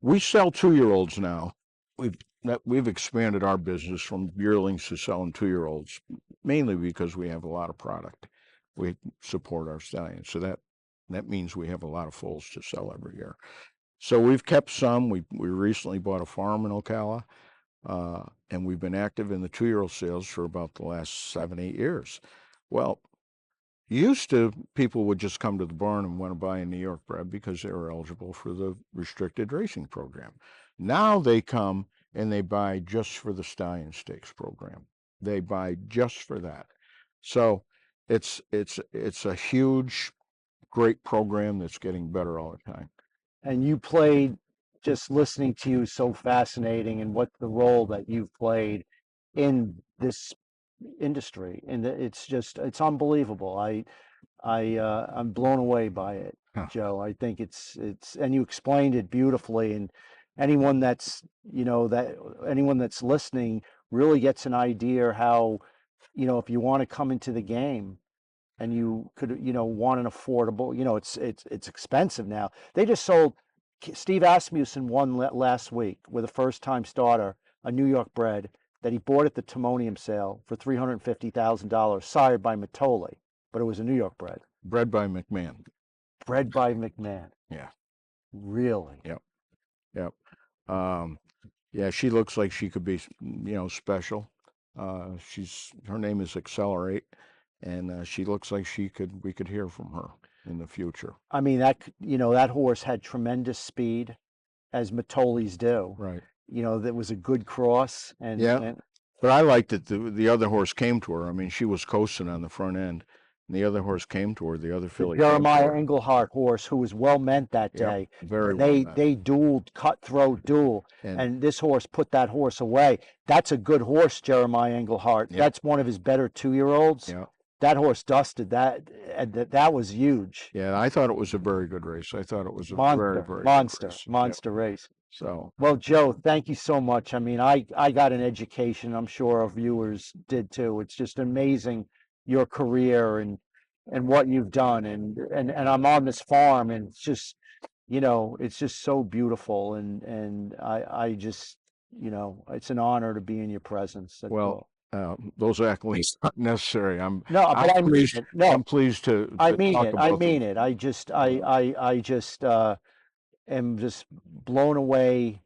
We sell 2-year-olds now. We've expanded our business from yearlings to selling 2-year-olds, mainly because we have a lot of product. We support our stallions, so that means we have a lot of foals to sell every year. So we've kept some. We recently bought a farm in Ocala, and we've been active in the 2-year-old sales for about the last 7-8 years. Well, used to, people would just come to the barn and want to buy a New York bred because they were eligible for the restricted racing program. Now they come and they buy just for the stallion stakes program. They buy just for that. So it's a huge, great program that's getting better all the time. And you played, just listening to you is so fascinating, and what the role that you've played in this industry, and it's unbelievable. I'm blown away by it, Huh. Joe. I think it's and you explained it beautifully, and anyone that's listening really gets an idea how, if you want to come into the game and you could, want an affordable, it's expensive now. They just sold, Steve Asmussen won last week with a first-time starter, a New York bred that he bought at the Timonium sale for $350,000, sired by Matoli, but it was a New York bred. Bred by McMahon. Bred by McMahon. Yeah. Really? Yep. Yep. Yeah, she looks like she could be, special. Her name is Accelerate, and she looks like we could hear from her in the future. I mean, that horse had tremendous speed, as Matoli's do. Right. That was a good cross. And yeah, but I liked that the other horse came to her. I mean, she was coasting on the front end, and the other horse came to her. The other filly. Jeremiah Englehart horse, who was well meant that day. Very well meant. They dueled, cutthroat duel, and this horse put that horse away. That's a good horse, Jeremiah Englehart. Yeah. That's one of his better 2-year-olds. Yeah. That horse dusted that. That was huge. Yeah, I thought it was a very good race. I thought it was a monster, very, very monster, good race. monster race. So, Well, Joe, thank you so much. I mean, I got an education. I'm sure our viewers did too. It's just amazing your career and what you've done. And I'm on this farm, and it's just, it's just so beautiful. And I just, it's an honor to be in your presence. That's well, all. those accolades not necessary. No, I'm but I mean pleased. it. No, I'm pleased I to mean talk it. I about them. mean it. I just am just blown away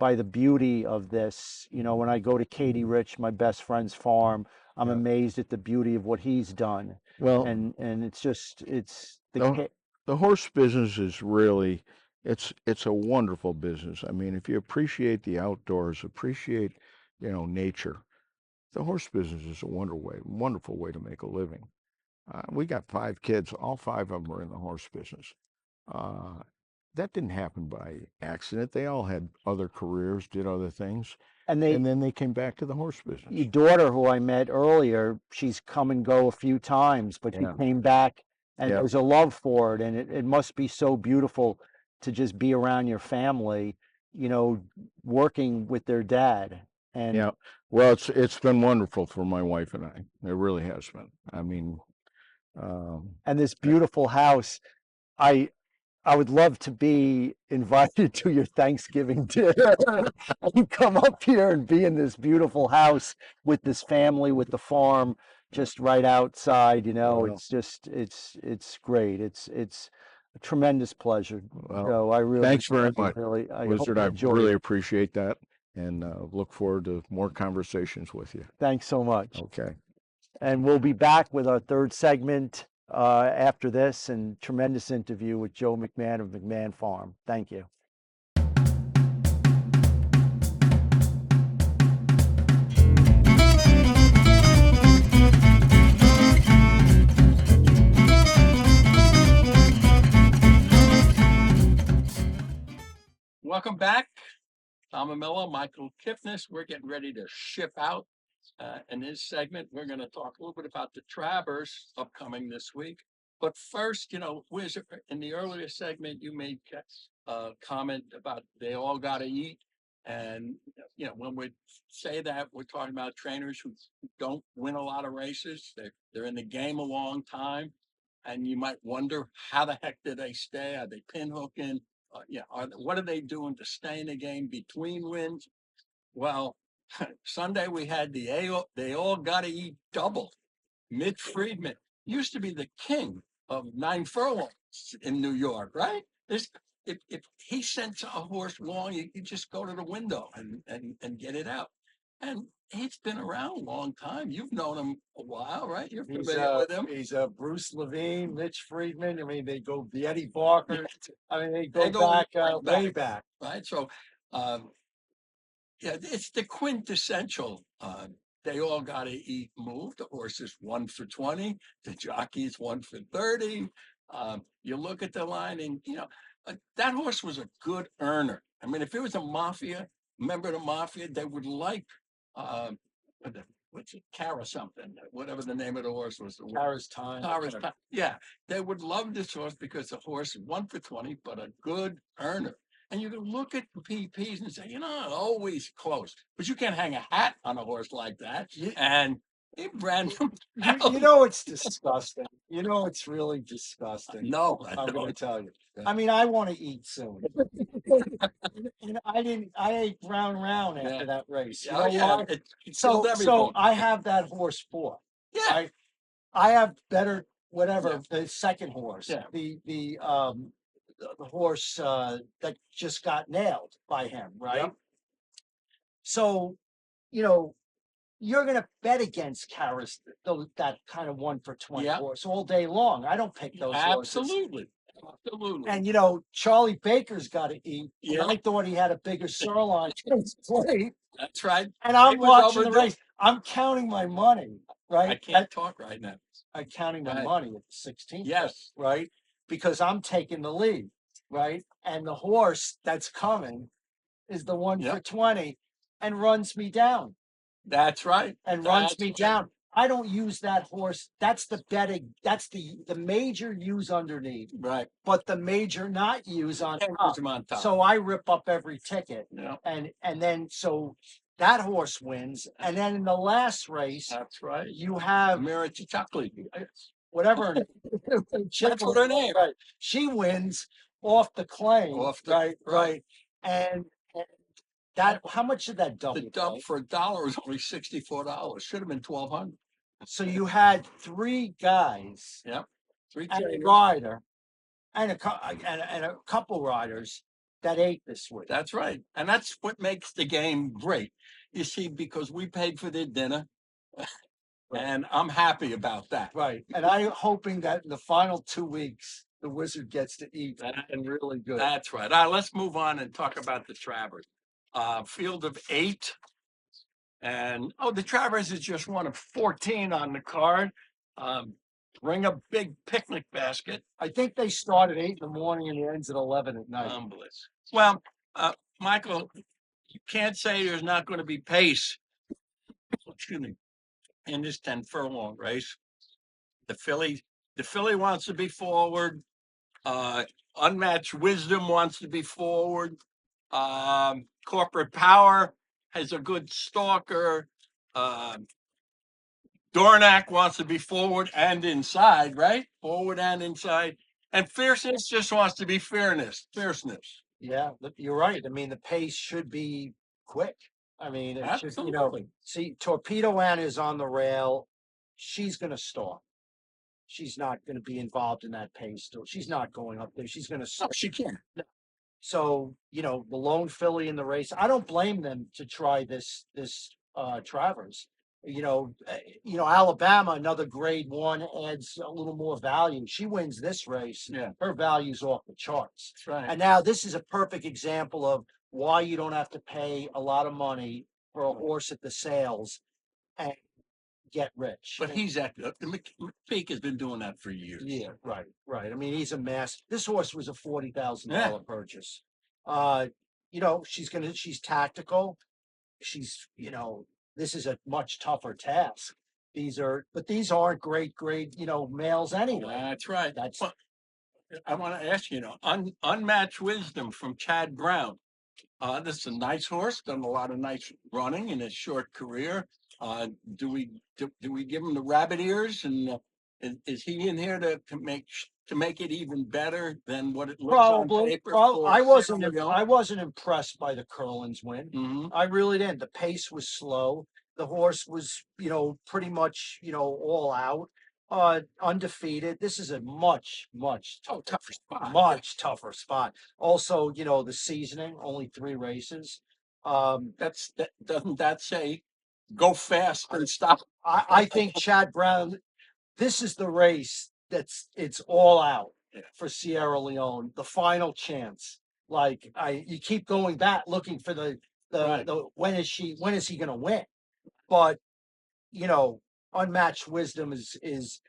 by the beauty of this. When I go to Katie Rich, my best friend's farm, I'm Yeah. amazed at the beauty of what he's done. Well, And it's just, it's the the horse business is really, it's a wonderful business. I mean, if you appreciate the outdoors, appreciate, nature, the horse business is a wonderful way to make a living. We got 5 kids. All 5 of them are in the horse business. Uh, that didn't happen by accident. They all had other careers, did other things, and and then they came back to the horse your business. daughter, who I met earlier, she's come and go a few times, but she Yeah. came back, and Yep. there's a love for it. And it must be so beautiful to just be around your family, working with their dad. And Yeah. Well, it's been wonderful for my wife and I. It really has been. I mean, and this beautiful house. I I would love to be invited to your Thanksgiving dinner. You come up here and be in this beautiful house with this family, with the farm just right outside. Well, It's just, it's great. It's a tremendous pleasure. well, So thanks very much, I hope Wizard. you I enjoy really it. appreciate that, and look forward to more conversations with you. Thanks so much. Okay. And we'll be back with our third segment after this, and tremendous interview with Joe McMahon of McMahon Farm. Thank you. Welcome back. Tom Amella, Michael Kipnis. We're getting ready to ship out. In this segment, we're going to talk a little bit about the Travers upcoming this week. But first, Wizard, in the earlier segment, you made a comment about they all got to eat. And, when we say that, we're talking about trainers who don't win a lot of races. They're in the game a long time. And you might wonder, how the heck do they stay? Are they pinhooking? What are they doing to stay in the game between wins? Well, Sunday we had they all got to eat double. Mitch Friedman used to be the king of 9 furlongs in New York, right? If he sends a horse long, you just go to the window and get it out. And he's been around a long time. You've known him a while, right? You're familiar with him. He's Bruce Levine, Mitch Friedman. I mean, they go the Eddie Barker. I mean, they They go back way way back. right? So, it's the quintessential. They all got to eat move. The horse is 1 for 20. The jockey's 1 for 30. You look at the line, and that horse was a good earner. I mean, if it was a mafia member of the mafia, they would like what's it, Cara something, whatever the name of the horse was. Tara's time. Tara's time. Yeah, they would love this horse because the horse is 1 for 20, but a good earner. And you can look at PPs and say, always close, but you can't hang a hat on a horse like that. And he ran them out. It's disgusting. It's really disgusting. No, I'm going to tell you. I mean, I want to eat soon. And I ate brown round after Yeah. that race. You Oh, know yeah, why? it So killed everything. I have that horse for. Yeah. I have better whatever Yeah. the second horse. Yeah. The horse that just got nailed by him, right? Yep. So, you're gonna bet against Karis, that kind of 1 for 20 Yeah. horse all day long. I don't pick those horses. Absolutely. And Charlie Baker's got to eat. Yeah. I thought he had a bigger sirloin on his plate. That's right. And I'm It was watching the overdue. race. I'm counting my money, right? I can't talk right now. I'm counting my Right. money at the 16th. Yes. Right? Because I'm taking the lead, right? And the horse that's coming is the 1 for Yep. 20 and runs me down. That's right. And runs That's me right. down. I don't use that horse. That's the betting. That's the major use underneath, Right. but the major not use on Can't top. use them on top. So I rip up every ticket, Yeah, and then so that horse wins, and then in the last race that's right. you have Amira Chocolate. whatever. That's what her name. Right. She wins off the claim. Off the- right. right. And that how much did that double? The dub for $1 was only $64. Should have been 1,200. So you had three guys. Yep. Three And a trainers. rider and a couple riders that ate this week. That's right. And that's what makes the game great. You see, because we paid for their dinner. And I'm happy about that. Right. And I'm hoping that in the final 2 weeks, the Wizard gets to eat and really good. That's right. All right, let's move on and talk about the Travers. Field of 8. And the Travers is just one of 14 on the card. Bring a big picnic basket. I think they start at 8 in the morning and it ends at 11 at night. Bliss. Well, Michael, you can't say there's not going to be pace. Excuse me. In this 10 furlong race, the filly wants to be forward. Unmatched Wisdom wants to be forward. Corporate Power has a good stalker. Dornack wants to be forward and inside, right? Forward and inside. And Fierceness just wants to be fierceness. Yeah, you're right. I mean, the pace should be quick. I mean, it should, Absolutely. see, Torpedo Anna is on the rail. She's going to start. She's not going to be involved in that pace. She's not going up there. She's going to. No, she can't. So, the lone filly in the race, I don't blame them to try this Travers. Alabama, another grade 1, adds a little more value. She wins this race. Yeah. Her value's off the charts. That's right. And now this is a perfect example of why you don't have to pay a lot of money for a horse at the sales and get rich. But he's McPeak has been doing that for years. Yeah, right. I mean, he's a mass. This horse was a $40,000 Yeah. purchase. She's tactical. She's, this is a much tougher task. These aren't great, males anyway. That's right. That's I want to ask you, Unmatched Wisdom from Chad Brown. This is a nice horse, done a lot of nice running in his short career. Do we give him the rabbit ears, and is he in here to make it even better than what it looks on probably. paper? I wasn't impressed by the Curlin's win. Mm-hmm. I really didn't. The pace was slow. The horse was, pretty much, all out, undefeated. This is a much Tougher spot. much tougher spot. Also, the seasoning, only 3 races. Doesn't that say go fast and stop? I think Chad Brown, this is the race it's all out for Sierra Leone, the final chance. Like you keep going back looking for the when is he going to win? But Unmatched Wisdom is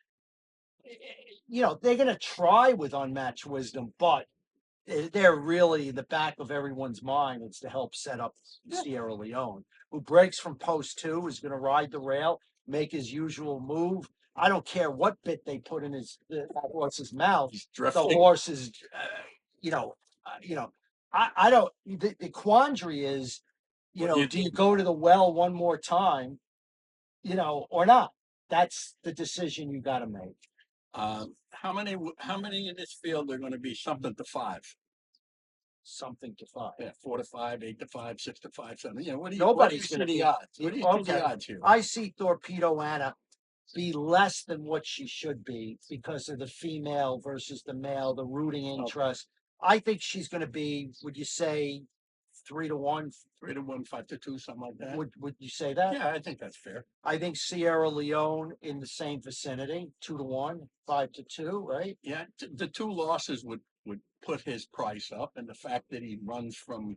they're going to try with Unmatched Wisdom, but they're really in the back of everyone's mind. It's to help set up Sierra Leone, who breaks from post 2, is going to ride the rail, make his usual move. I don't care what bit they put in that horse's mouth. The horse is, I don't. The quandary is, do you go to the well one more time, or not? That's the decision you got to make. How many in this field are going to be something to 5? Something to 5. Yeah, 4 to 5, 8 to 5, 6 to 5, 7. Nobody's going to be be odds. What do you think the odds here? I see Torpedo Anna be less than what she should be because of the female versus the male, the rooting interest. I think she's going to be, would you say, 3 to 1? 3 to 1, 5 to 2, something like that. Would you say that? Yeah, I think that's fair. I think Sierra Leone in the same vicinity, 2 to 1, 5 to 2, right? Yeah, the 2 losses would put his price up, and the fact that he runs from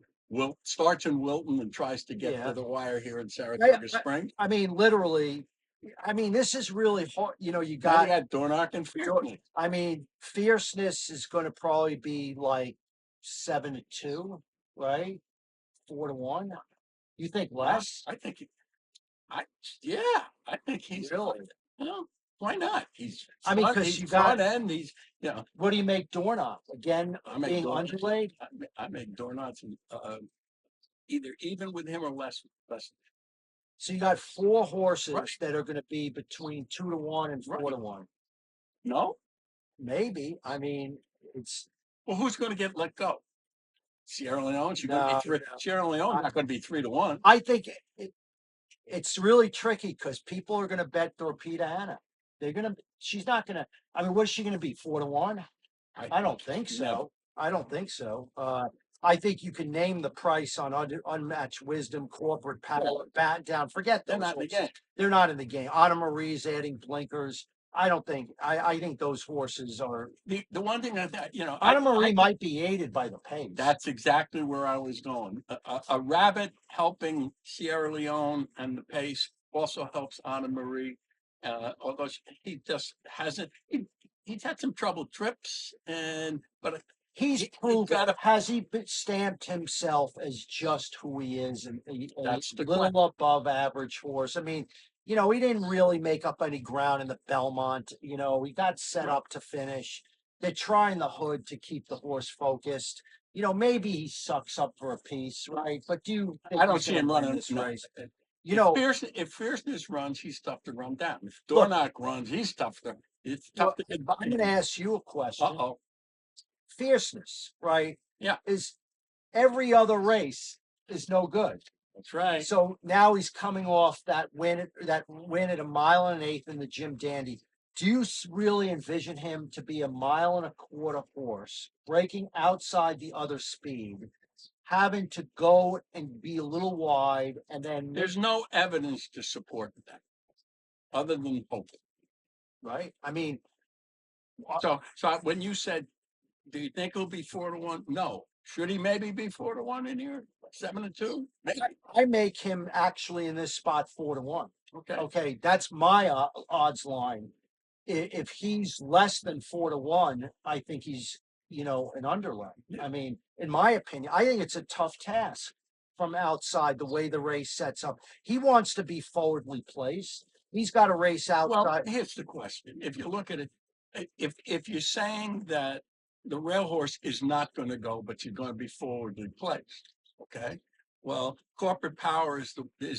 starts in Wilton and tries to get to the wire here in Saratoga Springs. I mean, literally. I mean, this is really hard. You You got Dornack and Fierceness. I mean, Fierceness is going to probably be like 7 to 2, right? 4 to 1. You think less? I think Yeah, I think he's Really? well, why not? He's I mean, front, 'cause he's you got- front end. He's What do you make Dornoch? Again, I make being door, underlaid? I make doorknobs either even with him or less. So you got 4 horses Right. that are gonna be between 2 to 1 and 4 to Right. 1. No, Maybe. I mean, it's well, who's going to get let go? Sierra Leone. She's going to no, be three. no. Sierra Leone's not going to be 3-1. I think it's really tricky because people are gonna bet Torpeda Anna. They're gonna she's not gonna I mean, what is she gonna be? 4 to 1? I don't think so. Never. I don't think so. I think you can name the price on unmatched wisdom, corporate power, bat down. Forget They're those not in the horses. game. They're not in the game. Anna Marie's adding blinkers. I don't think. I think those horses are. The one thing that Anna Marie might be aided by the pace. That's exactly where I was going. A rabbit helping Sierra Leone and the pace also helps Anna Marie. Although he just hasn't. He's had some trouble trips, but He's he proved. gotta- Has he stamped himself as just who he is and a That's the little above average horse? I mean, he didn't really make up any ground in the Belmont. He got set up to finish. They're trying the hood to keep the horse focused. Maybe he sucks up for a piece, right? But do you? think I don't he's see gonna him win running this no. race. If fierceness runs, he's tough to run down. If Look- Dornoch runs, he's tough to. It's Well, tough to get I'm going to ask you a question. Uh-oh. Fierceness, right? Yeah. Is every other race is no good. That's right. So now he's coming off that win at 1.125 in the Jim Dandy. Do you really envision him to be 1.25 mile horse, breaking outside the other speed, having to go and be a little wide, and then There's no evidence to support that, other than hope. right? I mean, So when you said, do you think he'll be 4-1? No. Should he maybe be 4-1 in here? 7-2? Maybe. I make him actually in this spot 4 to 1. Okay. Okay, that's my odds line. If he's less than 4 to 1, I think he's an underlay. Yeah. I mean, in my opinion, I think it's a tough task from outside the way the race sets up. He wants to be forwardly placed. He's got to race outside. Well, here's the question. If you look at it, if you're saying that the rail horse is not going to go, but you're going to be forwardly placed, okay? Well, corporate power is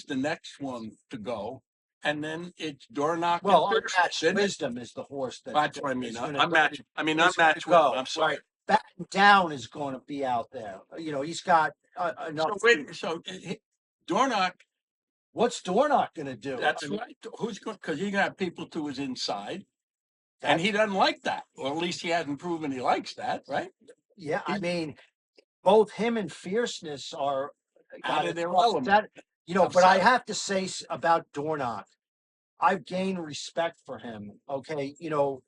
the next one to go, and then it's Dornoch. Well, and unmatched Then wisdom is the horse that's what I mean. is gonna Unmatched. I mean, is gonna unmatched. go, I'm sorry. right. Back down is going to be out there. He's got enough. So Dornoch. What's Dornoch going to do? That's I mean, right. Who's going? Because he's got people to his inside, and that's- he doesn't like that, or at least he hasn't proven he likes that, right? Yeah, I mean, both him and Fierceness are Out of their tough element. set- Tough but I set. have to say about Dornoch, I've gained respect for him. Okay,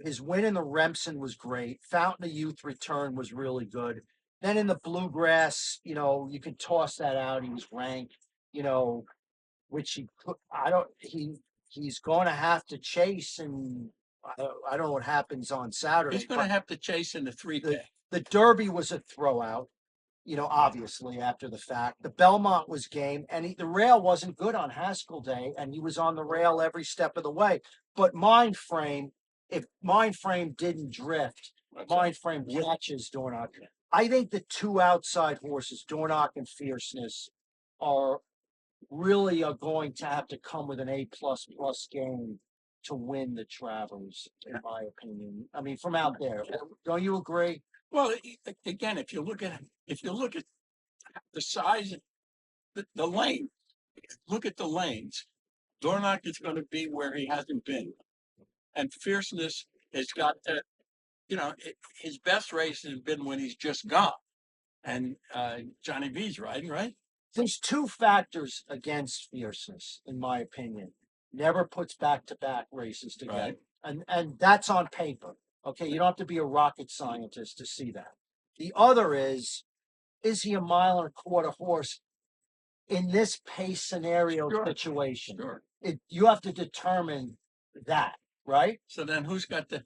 his win in the Remsen was great. Fountain of Youth return was really good. Then in the Bluegrass, you can toss that out. He was ranked, which he's going to have to chase, and I don't know what happens on Saturday. He's going to have to chase in the 3K. The Derby was a throwout, obviously after the fact. The Belmont was game, and the rail wasn't good on Haskell Day, and he was on the rail every step of the way. But if Mind Frame didn't drift, That's Mind Frame catches Dornoch. I think the two outside horses, Dornoch and Fierceness, are going to have to come with an A++ game to win the Travers, in my opinion. I mean, from out there, don't you agree? Well, again, if you look at the size, the lane, look at the lanes. Dornoch is going to be where he hasn't been, and Fierceness has got to, his best race has been when he's just gone, and Johnny V's riding, right? There's two factors against Fierceness, in my opinion. Never puts back-to-back races together, Right. and that's on paper. Okay, you don't have to be a rocket scientist to see that. The other is he 1.25 mile horse in this pace scenario Sure. situation? Sure. You have to determine that, right? So then who's got the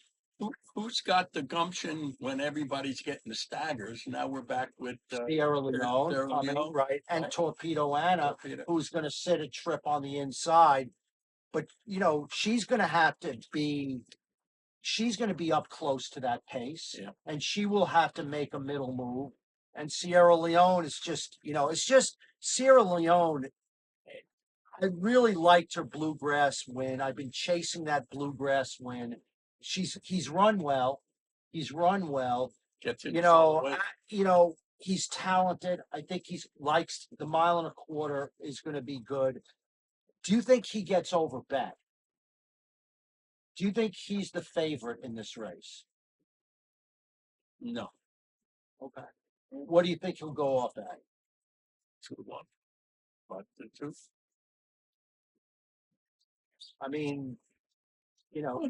Who's got the gumption when everybody's getting the staggers? Now we're back with Sierra Leone Sierra coming, Leone, right, and right. Torpedo Anna, Torpedo. who's gonna sit a trip on the inside. But, she's gonna have to be, she's gonna be up close to that pace. Yeah. And she will have to make a middle move. And Sierra Leone is just, it's just Sierra Leone. I really liked her bluegrass win. I've been chasing that bluegrass win. He's run well. He's run well. Gets it. He's talented. I think he's likes the 1.25 miles is going to be good. Do you think he gets over bet? Do you think he's the favorite in this race? No, Okay. What do you think he'll go off at? 2-1. But the two. I mean, Well,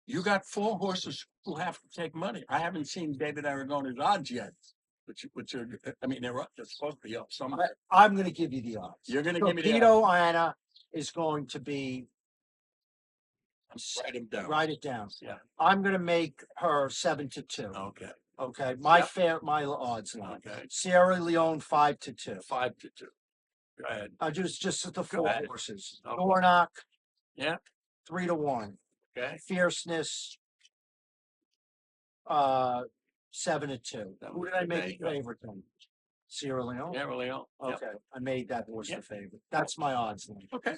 you got 4 horses who have to take money. I haven't seen David Aragone's odds yet, which are, I mean, they're supposed to be up somewhere. I'm going to give you the odds. You're going to give me the odds. Torpedo Anna is going to be. Write him down. Write it down. Yeah. I'm going to make her 7-2. Okay. Okay. Yep. My odds line. Okay. Sierra Leone 5-2. 5-2. Go ahead. Just the Go 4 ahead. horses. Okay. Dornock. Yeah. 3-1. Okay. Fierceness. 7-2. Who did I There make you the go. favorite then? Sierra Leone. Yeah, Leon. Yep. Okay. I made that horse Yep. the favorite. That's my odds line. Okay.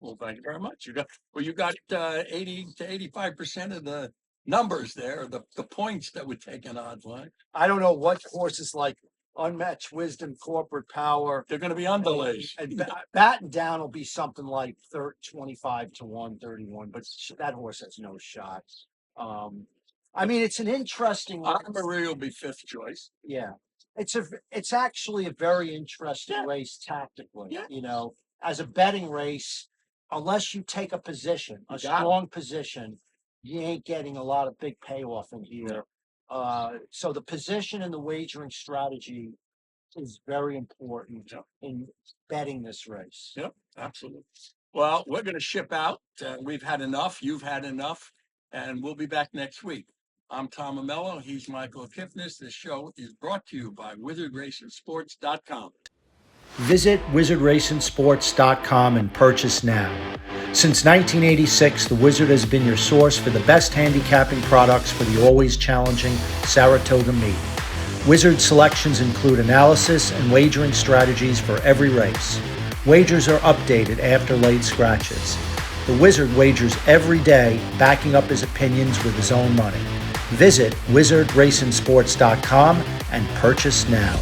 Well, thank you very much. You got 80 to 85% of the numbers there, the points that would take an odds line. I don't know what horses like Unmatched Wisdom, Corporate Power. They're going to be underlays. And batten down will be something like 25-1, 31, but that horse has no shot. I mean, it's an interesting race. Marie will be 5th choice. Yeah, it's actually a very interesting Yeah. race tactically. Yeah. As a betting race, unless you take a position, a You got it. strong position, you ain't getting a lot of big payoff in here. So the position and the wagering strategy is very important Yeah. in betting this race. Yep, absolutely. Well, we're going to ship out. We've had enough. You've had enough. And we'll be back next week. I'm Tom Amello. He's Michael Kipnis. This show is brought to you by WizardRacingSports.com. Visit WizardRacingSports.com and purchase now. Since 1986, the Wizard has been your source for the best handicapping products for the always challenging Saratoga meet. Wizard selections include analysis and wagering strategies for every race. Wagers are updated after late scratches. The Wizard wagers every day, backing up his opinions with his own money. Visit WizardRacingSports.com and purchase now.